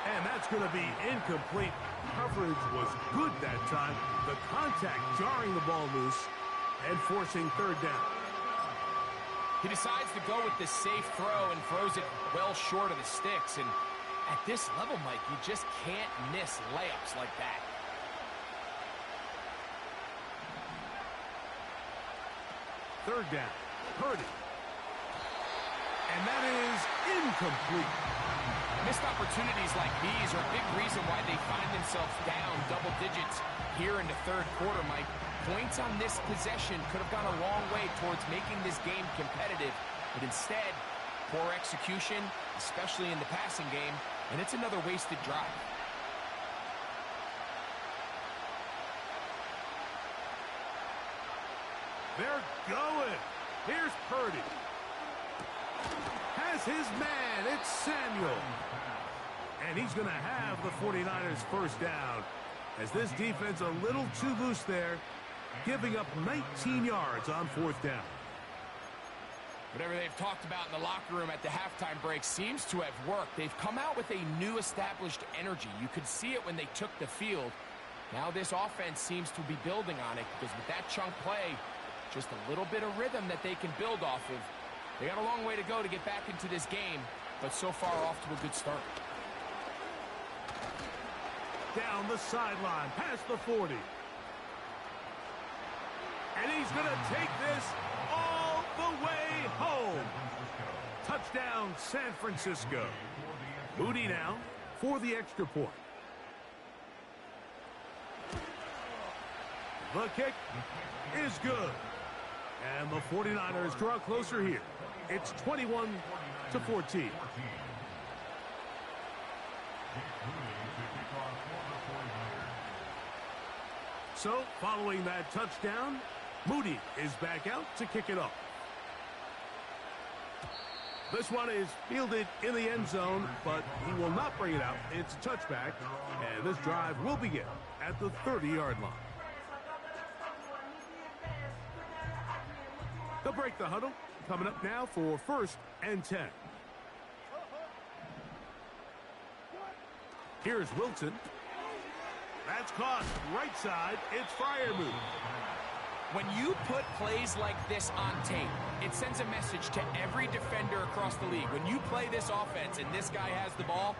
And that's going to be incomplete. Coverage was good that time. The contact jarring the ball loose and forcing third down. He decides to go with the safe throw and throws it well short of the sticks. And at this level, Mike, you just can't miss layups like that. Third down, Purdy. And that is incomplete. Missed opportunities like these are a big reason why they find themselves down double digits here in the third quarter, Mike. Points on this possession could have gone a long way towards making this game competitive, but instead, poor execution, especially in the passing game, and it's another wasted drive. They're going. Here's Purdy. Has his man. It's Samuel. And he's going to have the 49ers first down. As this defense a little too loose there, giving up 19 yards on fourth down. Whatever they've talked about in the locker room at the halftime break seems to have worked. They've come out with a new established energy. You could see it when they took the field. Now this offense seems to be building on it because with that chunk play, just a little bit of rhythm that they can build off of. They got a long way to go to get back into this game, but so far off to a good start. Down the sideline, past the 40. And he's going to take this all the way home. Touchdown, San Francisco. Moody now for the extra point. The kick is good. And the 49ers draw closer here. It's 21-14. So, following that touchdown, Moody is back out to kick it off. This one is fielded in the end zone, but he will not bring it out. It's a touchback, and this drive will begin at the 30-yard line. They'll break the huddle. Coming up now for 1st and 10. Here's Wilson. That's caught right side. It's Freiermuth. When you put plays like this on tape, it sends a message to every defender across the league. When you play this offense and this guy has the ball,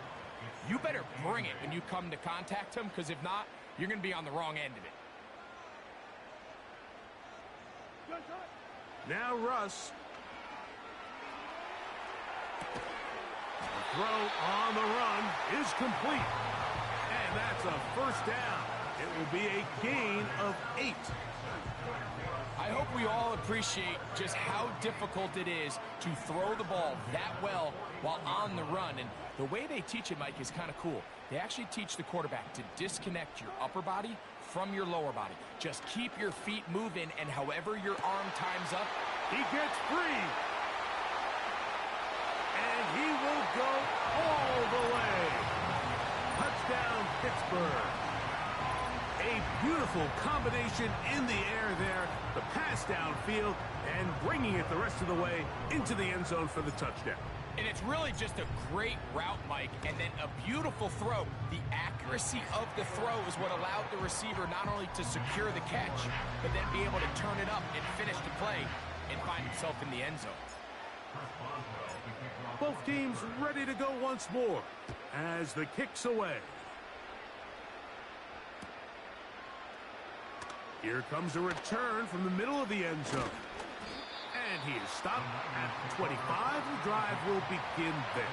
you better bring it when you come to contact him, because if not, you're going to be on the wrong end of it. Now Russ. The throw on the run is complete. And that's a first down. It will be a gain of 8. I hope we all appreciate just how difficult it is to throw the ball that well while on the run. And the way they teach it, Mike, is kind of cool. They actually teach the quarterback to disconnect your upper body from your lower body. Just keep your feet moving, and however your arm times up, he gets free. And he will go all the way. Touchdown, Pittsburgh. A beautiful combination in the air there. The pass downfield and bringing it the rest of the way into the end zone for the touchdown. And it's really just a great route, Mike, and then a beautiful throw. The accuracy of the throw is what allowed the receiver not only to secure the catch, but then be able to turn it up and finish the play and find himself in the end zone. Both teams ready to go once more as the kick's away. Here comes a return from the middle of the end zone. And he is stopped at 25. The drive will begin there.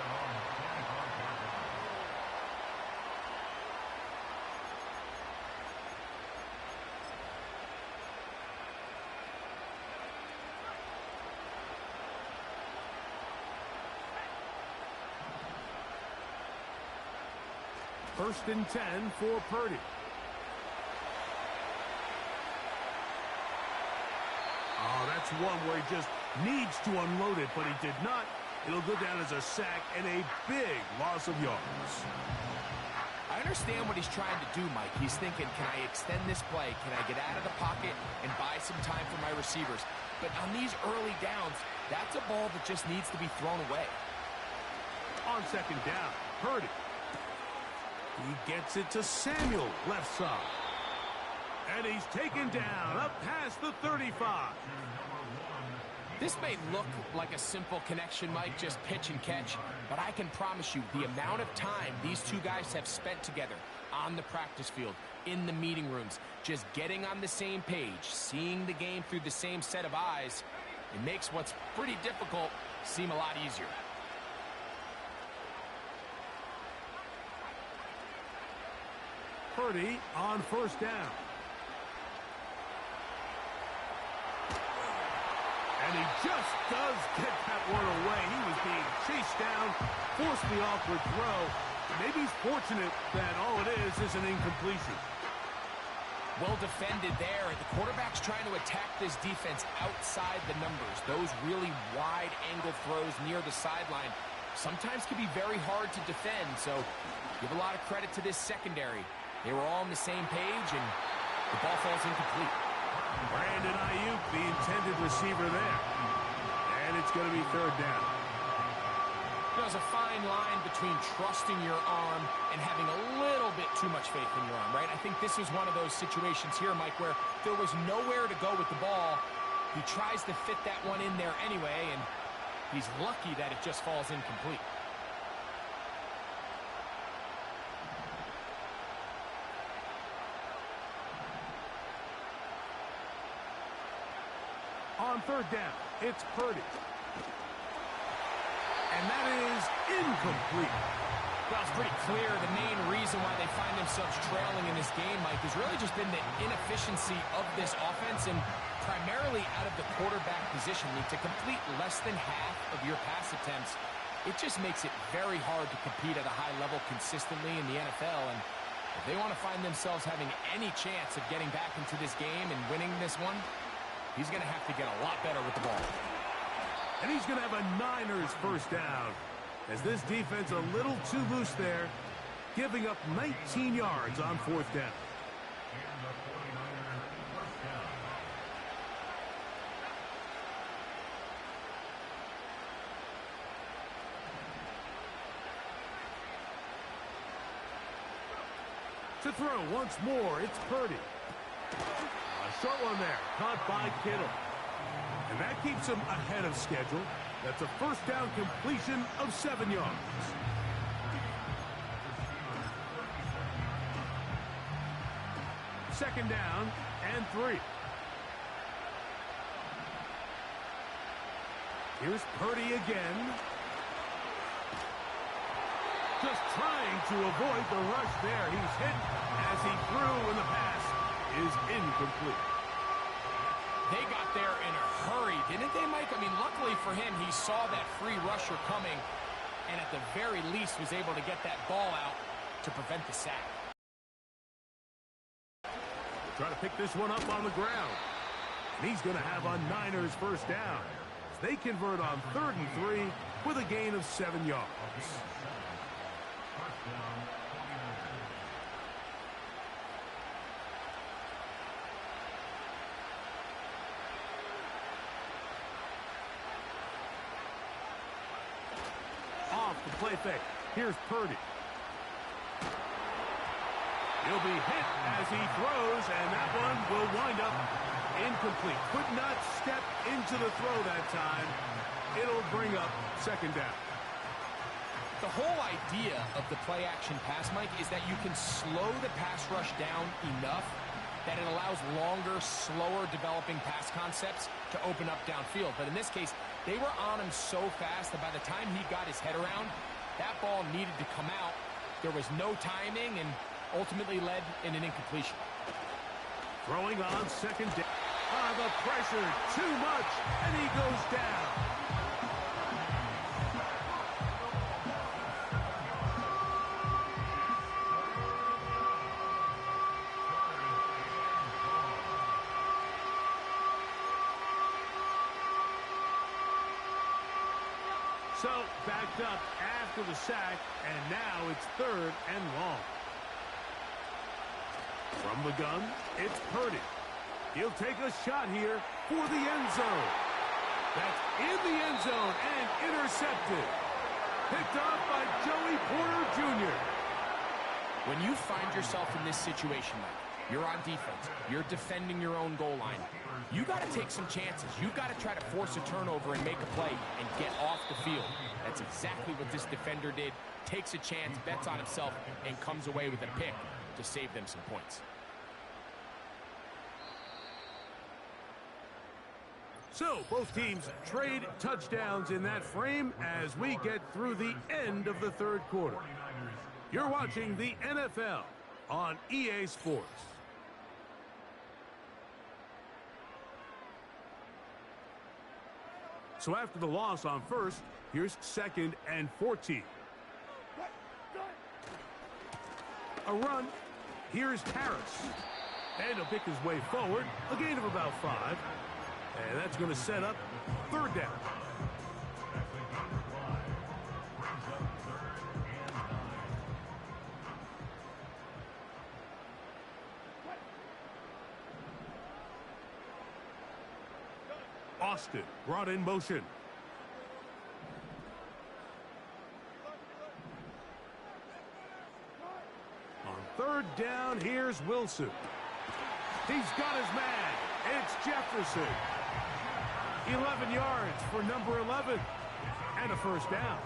First and 10 for Purdy. Oh, that's one where he just needs to unload it, but he did not. It'll go down as a sack and a big loss of yards. I understand what he's trying to do, Mike. He's thinking, can I extend this play? Can I get out of the pocket and buy some time for my receivers? But on these early downs, that's a ball that just needs to be thrown away. On second down, Purdy. He gets it to Samuel, left side. And he's taken down up past the 35. This may look like a simple connection, Mike, just pitch and catch, but I can promise you the amount of time these two guys have spent together on the practice field, in the meeting rooms, just getting on the same page, seeing the game through the same set of eyes, it makes what's pretty difficult seem a lot easier. Purdy on first down. And he just does get that one away. He was being chased down, forced the awkward throw. Maybe he's fortunate that all it is an incompletion. Well defended there. The quarterback's trying to attack this defense outside the numbers. Those really wide angle throws near the sideline sometimes can be very hard to defend. So give a lot of credit to this secondary. They were all on the same page, and the ball falls incomplete. Brandon Ayuk, the intended receiver there. And it's going to be third down. There's a fine line between trusting your arm and having a little bit too much faith in your arm, right? I think this is one of those situations here, Mike, where there was nowhere to go with the ball. He tries to fit that one in there anyway, and he's lucky that it just falls incomplete. On third down, it's Purdy. And that is incomplete. Well, it's pretty clear the main reason why they find themselves trailing in this game, Mike, has really just been the inefficiency of this offense and primarily out of the quarterback position. To complete less than half of your pass attempts, it just makes it very hard to compete at a high level consistently in the NFL. And if they want to find themselves having any chance of getting back into this game and winning this one, he's going to have to get a lot better with the ball. And he's going to have a Niners first down as this defense a little too loose there, giving up 19 yards on fourth down. To throw once more, it's Purdy. A short one there, caught by Kittle. And that keeps him ahead of schedule. That's a first down completion of 7 yards. Second down and 3. Here's Purdy again. Just trying to avoid the rush there. He's hit as he threw, and the pass is incomplete. They got there in a hurry, didn't they, Mike? I mean, luckily for him, he saw that free rusher coming and at the very least was able to get that ball out to prevent the sack. Try to pick this one up on the ground. And he's going to have a Niners first down. They convert on 3rd and 3 with a gain of 7 yards. Off the play fake. Here's Purdy. He'll be hit as he throws, and that one will wind up incomplete. Could not step into the throw that time. It'll bring up second down. The whole idea of the play-action pass, Mike, is that you can slow the pass rush down enough that it allows longer, slower developing pass concepts to open up downfield. But in this case, they were on him so fast that by the time he got his head around, that ball needed to come out. There was no timing and ultimately led in an incompletion. Throwing on second down. The pressure, too much, and he goes down. So, backed up after the sack, and now it's 3rd and long. From the gun, it's Purdy. He'll take a shot here for the end zone. That's in the end zone and intercepted. Picked off by Joey Porter Jr. When you find yourself in this situation, you're on defense, you're defending your own goal line, you got to take some chances. You've got to try to force a turnover and make a play and get off the field. That's exactly what this defender did. Takes a chance, bets on himself, and comes away with a pick to save them some points. So, both teams trade touchdowns in that frame as we get through the end of the third quarter. You're watching the NFL on EA Sports. So after the loss on first, here's 2nd and 14. A run. Here's Harris. And he'll pick his way forward. A gain of about 5. And that's going to set up 3rd down. Austin brought in motion. On 3rd down, here's Wilson. He's got his man. It's Jefferson. 11 yards for number 11. And a 1st down.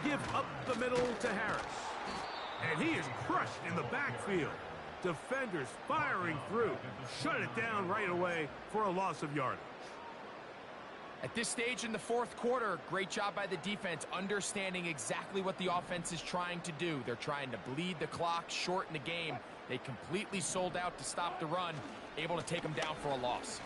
Give up the middle to Harris. And he is crushed in the backfield. Defenders firing through. Shut it down right away for a loss of yardage. At this stage in the 4th quarter, great job by the defense understanding exactly what the offense is trying to do. They're trying to bleed the clock, shorten the game. They completely sold out to stop the run, able to take them down for a loss.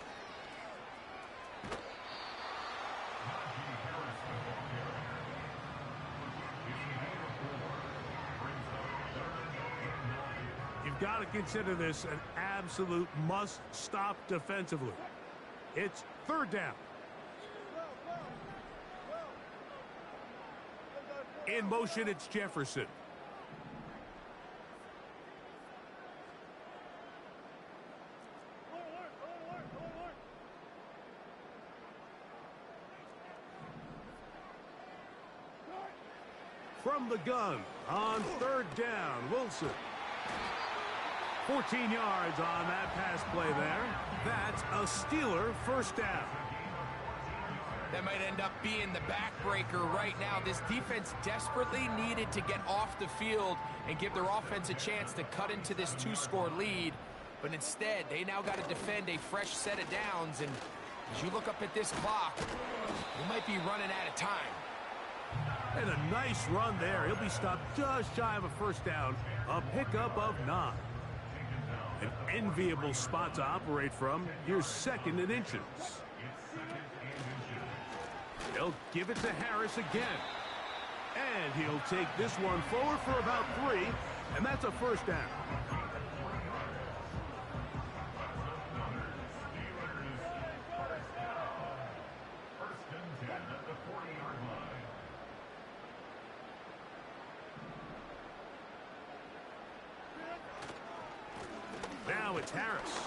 You've got to consider this an absolute must-stop defensively. It's 3rd down. In motion, it's Jefferson. From the gun on 3rd down, Wilson. 14 yards on that pass play there. That's a Steeler 1st down. That might end up being the backbreaker right now. This defense desperately needed to get off the field and give their offense a chance to cut into this 2-score lead. But instead, they now got to defend a fresh set of downs. And as you look up at this clock, you might be running out of time. And a nice run there. He'll be stopped just shy of a 1st down. A pickup of 9. An enviable spot to operate from. Here's 2nd and inches. They'll give it to Harris again. And he'll take this one forward for about 3. And that's a 1st down. Now it's Harris.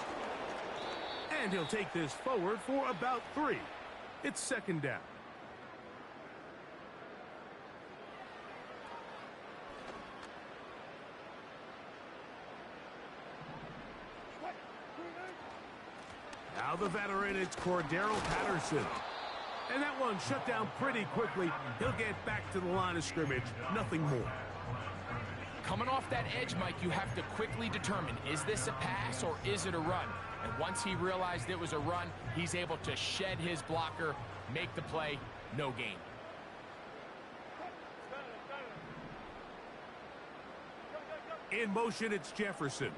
And he'll take this forward for about 3. It's 2nd down. Now the veteran, it's Cordero Patterson. And that one shut down pretty quickly. He'll get back to the line of scrimmage. Nothing more. Coming off that edge, Mike, you have to quickly determine, is this a pass or is it a run? And once he realized it was a run, he's able to shed his blocker, make the play, no gain. In motion, it's Jefferson.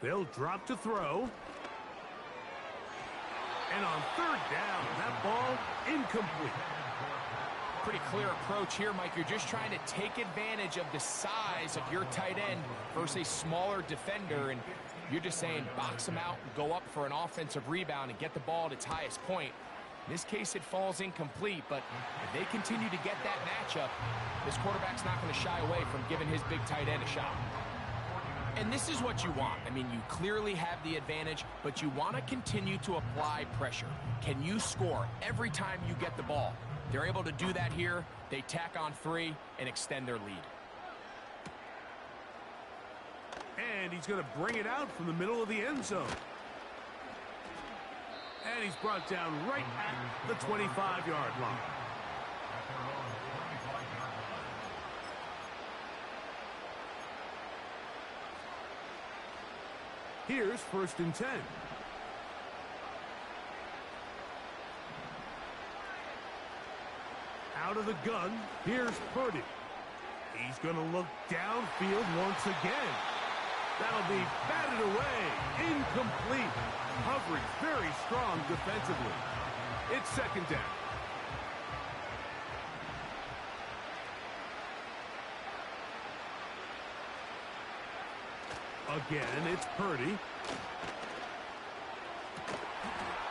They'll drop to throw. And on 3rd down, that ball incomplete. pretty clear approach here, Mike. You're just trying to take advantage of the size of your tight end versus a smaller defender, and you're just saying box him out, go up for an offensive rebound, and get the ball at its highest point. In this case, it falls incomplete, but if they continue to get that matchup, this quarterback's not going to shy away from giving his big tight end a shot. And this is what you want. I mean, you clearly have the advantage, but you want to continue to apply pressure. Can you score every time you get the ball? They're able to do that here. They tack on 3 and extend their lead. And he's going to bring it out from the middle of the end zone. And he's brought down right at the 25-yard line. Here's 1st and 10. Out of the gun, here's Purdy. He's going to look downfield once again. That'll be batted away. Incomplete. Coverage very strong defensively. It's 2nd down. Again, it's Purdy.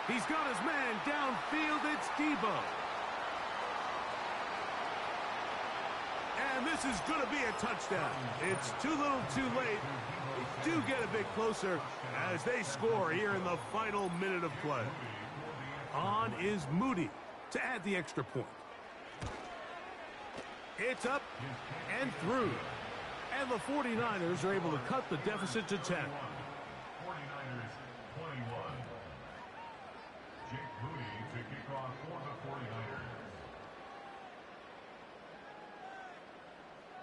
He's got his man downfield. It's Debo. And this is going to be a touchdown. It's too little too late. They do get a bit closer as they score here in the final minute of play. On is Moody to add the extra point. It's up and through. And the 49ers are able to cut the deficit to 10. 49ers 21. Jake Moody to kick off for the 49ers.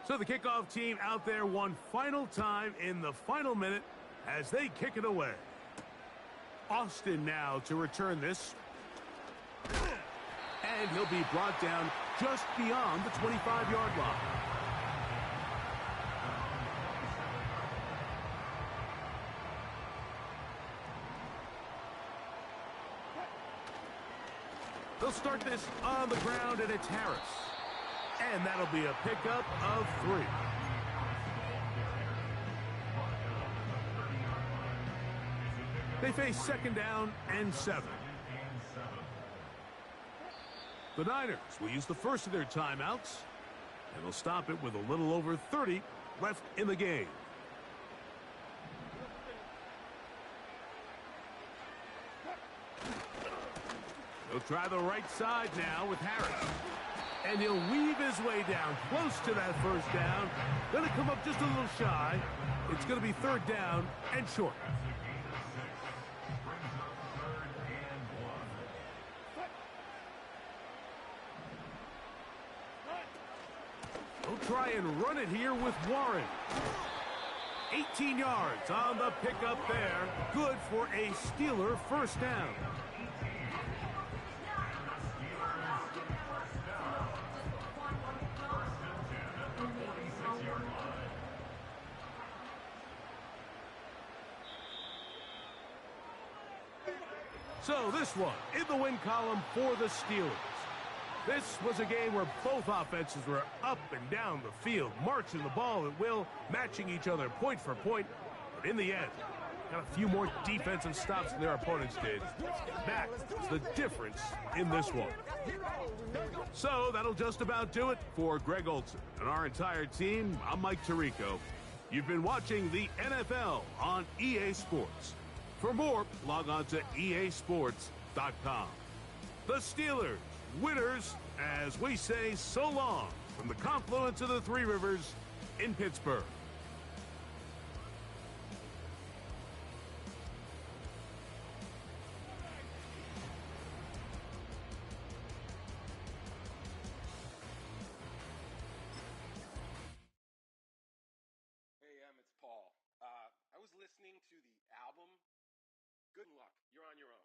So the kickoff team out there one final time in the final minute as they kick it away. Austin now to return this. And he'll be brought down just beyond the 25-yard line. They'll start this on the ground, and it's Harris. And that'll be a pickup of 3. They face 2nd down and 7. The Niners will use the first of their timeouts, and they'll stop it with a little over 30 left in the game. He'll try the right side now with Harris. And he'll weave his way down close to that 1st down. Going to come up just a little shy. It's going to be 3rd down and short. He'll try and run it here with Warren. 18 yards on the pickup there. Good for a Steeler 1st down. So this one in the win column for the Steelers. This was a game where both offenses were up and down the field, marching the ball at will, matching each other point for point. But in the end, got a few more defensive stops than their opponents did. That's the difference in this one. So that'll just about do it for Greg Olson and our entire team. I'm Mike Tirico. You've been watching the NFL on EA Sports. For more, log on to easports.com. The Steelers, winners, as we say so long from the confluence of the Three Rivers in Pittsburgh. Hey, it's Paul. I was listening to the album. Good luck. You're on your own.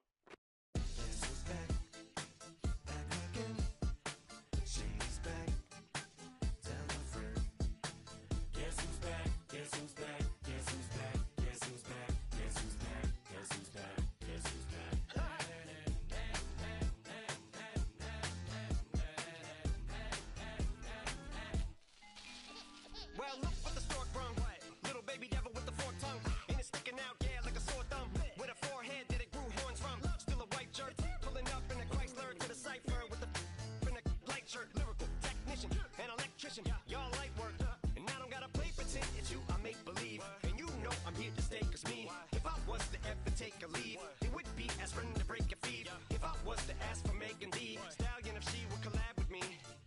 me. If I was to ever take a lead, it would be aspirin to break your feet. If I was to ask for Megan Thee Stallion, if she would collab with me,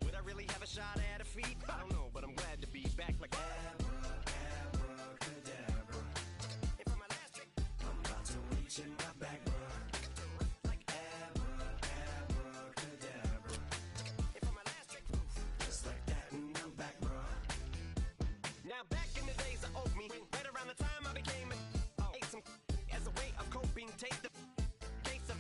would I really have a shot at a feat? I don't know, but I'm glad to be back like abracadabra. And for my last trick, I'm about to reach in my bag, bruh. Like abracadabra. And for my last trick, just like that, and I'm back, bruh. Now back in the days of old me, right around the time I became ate some as a way of coping. Take the case of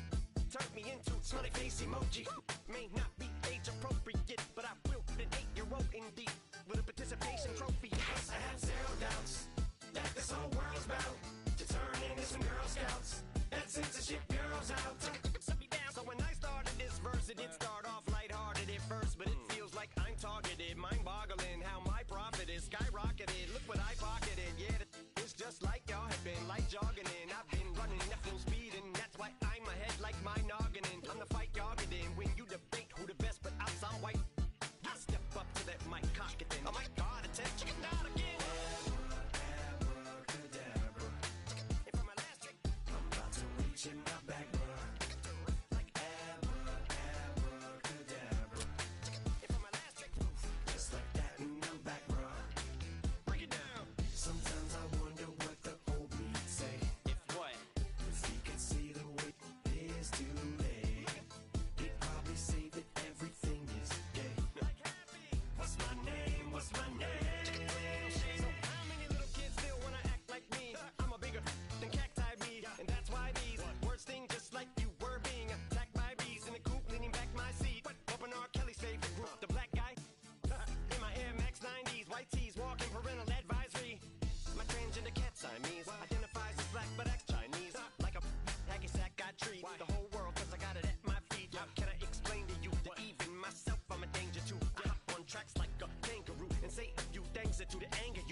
turned me into smiley face emoji. May not be age appropriate, but I will an 8-year-old indeed with a participation trophy. Yes, I have zero doubts that this whole world's about to turn into some Girl Scouts. That censorship bureau's out. Shut me down. So when I started this verse, it did start off lighthearted at first, but it feels like I'm targeted. Mind-boggling how my profit is skyrocketed. Look what I pocketed. Yeah, it's just like y'all have been like jogging in. I've been running at full speed, and that's why I'm ahead like my noggin. I'm the fight y'all get in when you debate who the best, but I'm some white. I step up to that mic, cock it then. Oh my God, attention, chicken out again. Abracadabra. And for my last trick, I'm about to reach in my bag, bruh. Like abracadabra. And for my last trick, just like that, and I'm back, bruh. Break it down. Sometimes I wonder what the old me say. If what? If he could see the way it is today, he'd probably say that everything is gay. What's my name? What's my name? So how many little kids still wanna act like me? I'm a bigger than cacti me, and that's why these words sting just like you were being attacked by bees in the coop, leaning back my seat. Open R. Kelly's favorite group, the black guy. In my Air Max 90s, white tees, walking parental advisory. My transgender cat Siamese identifies as black but acts Chinese. Like a hacky sack I treat the whole world cause I got it at my feet. How can I explain to you that even myself I'm a danger to? I hop on tracks like a kangaroo and say a few things that to the anger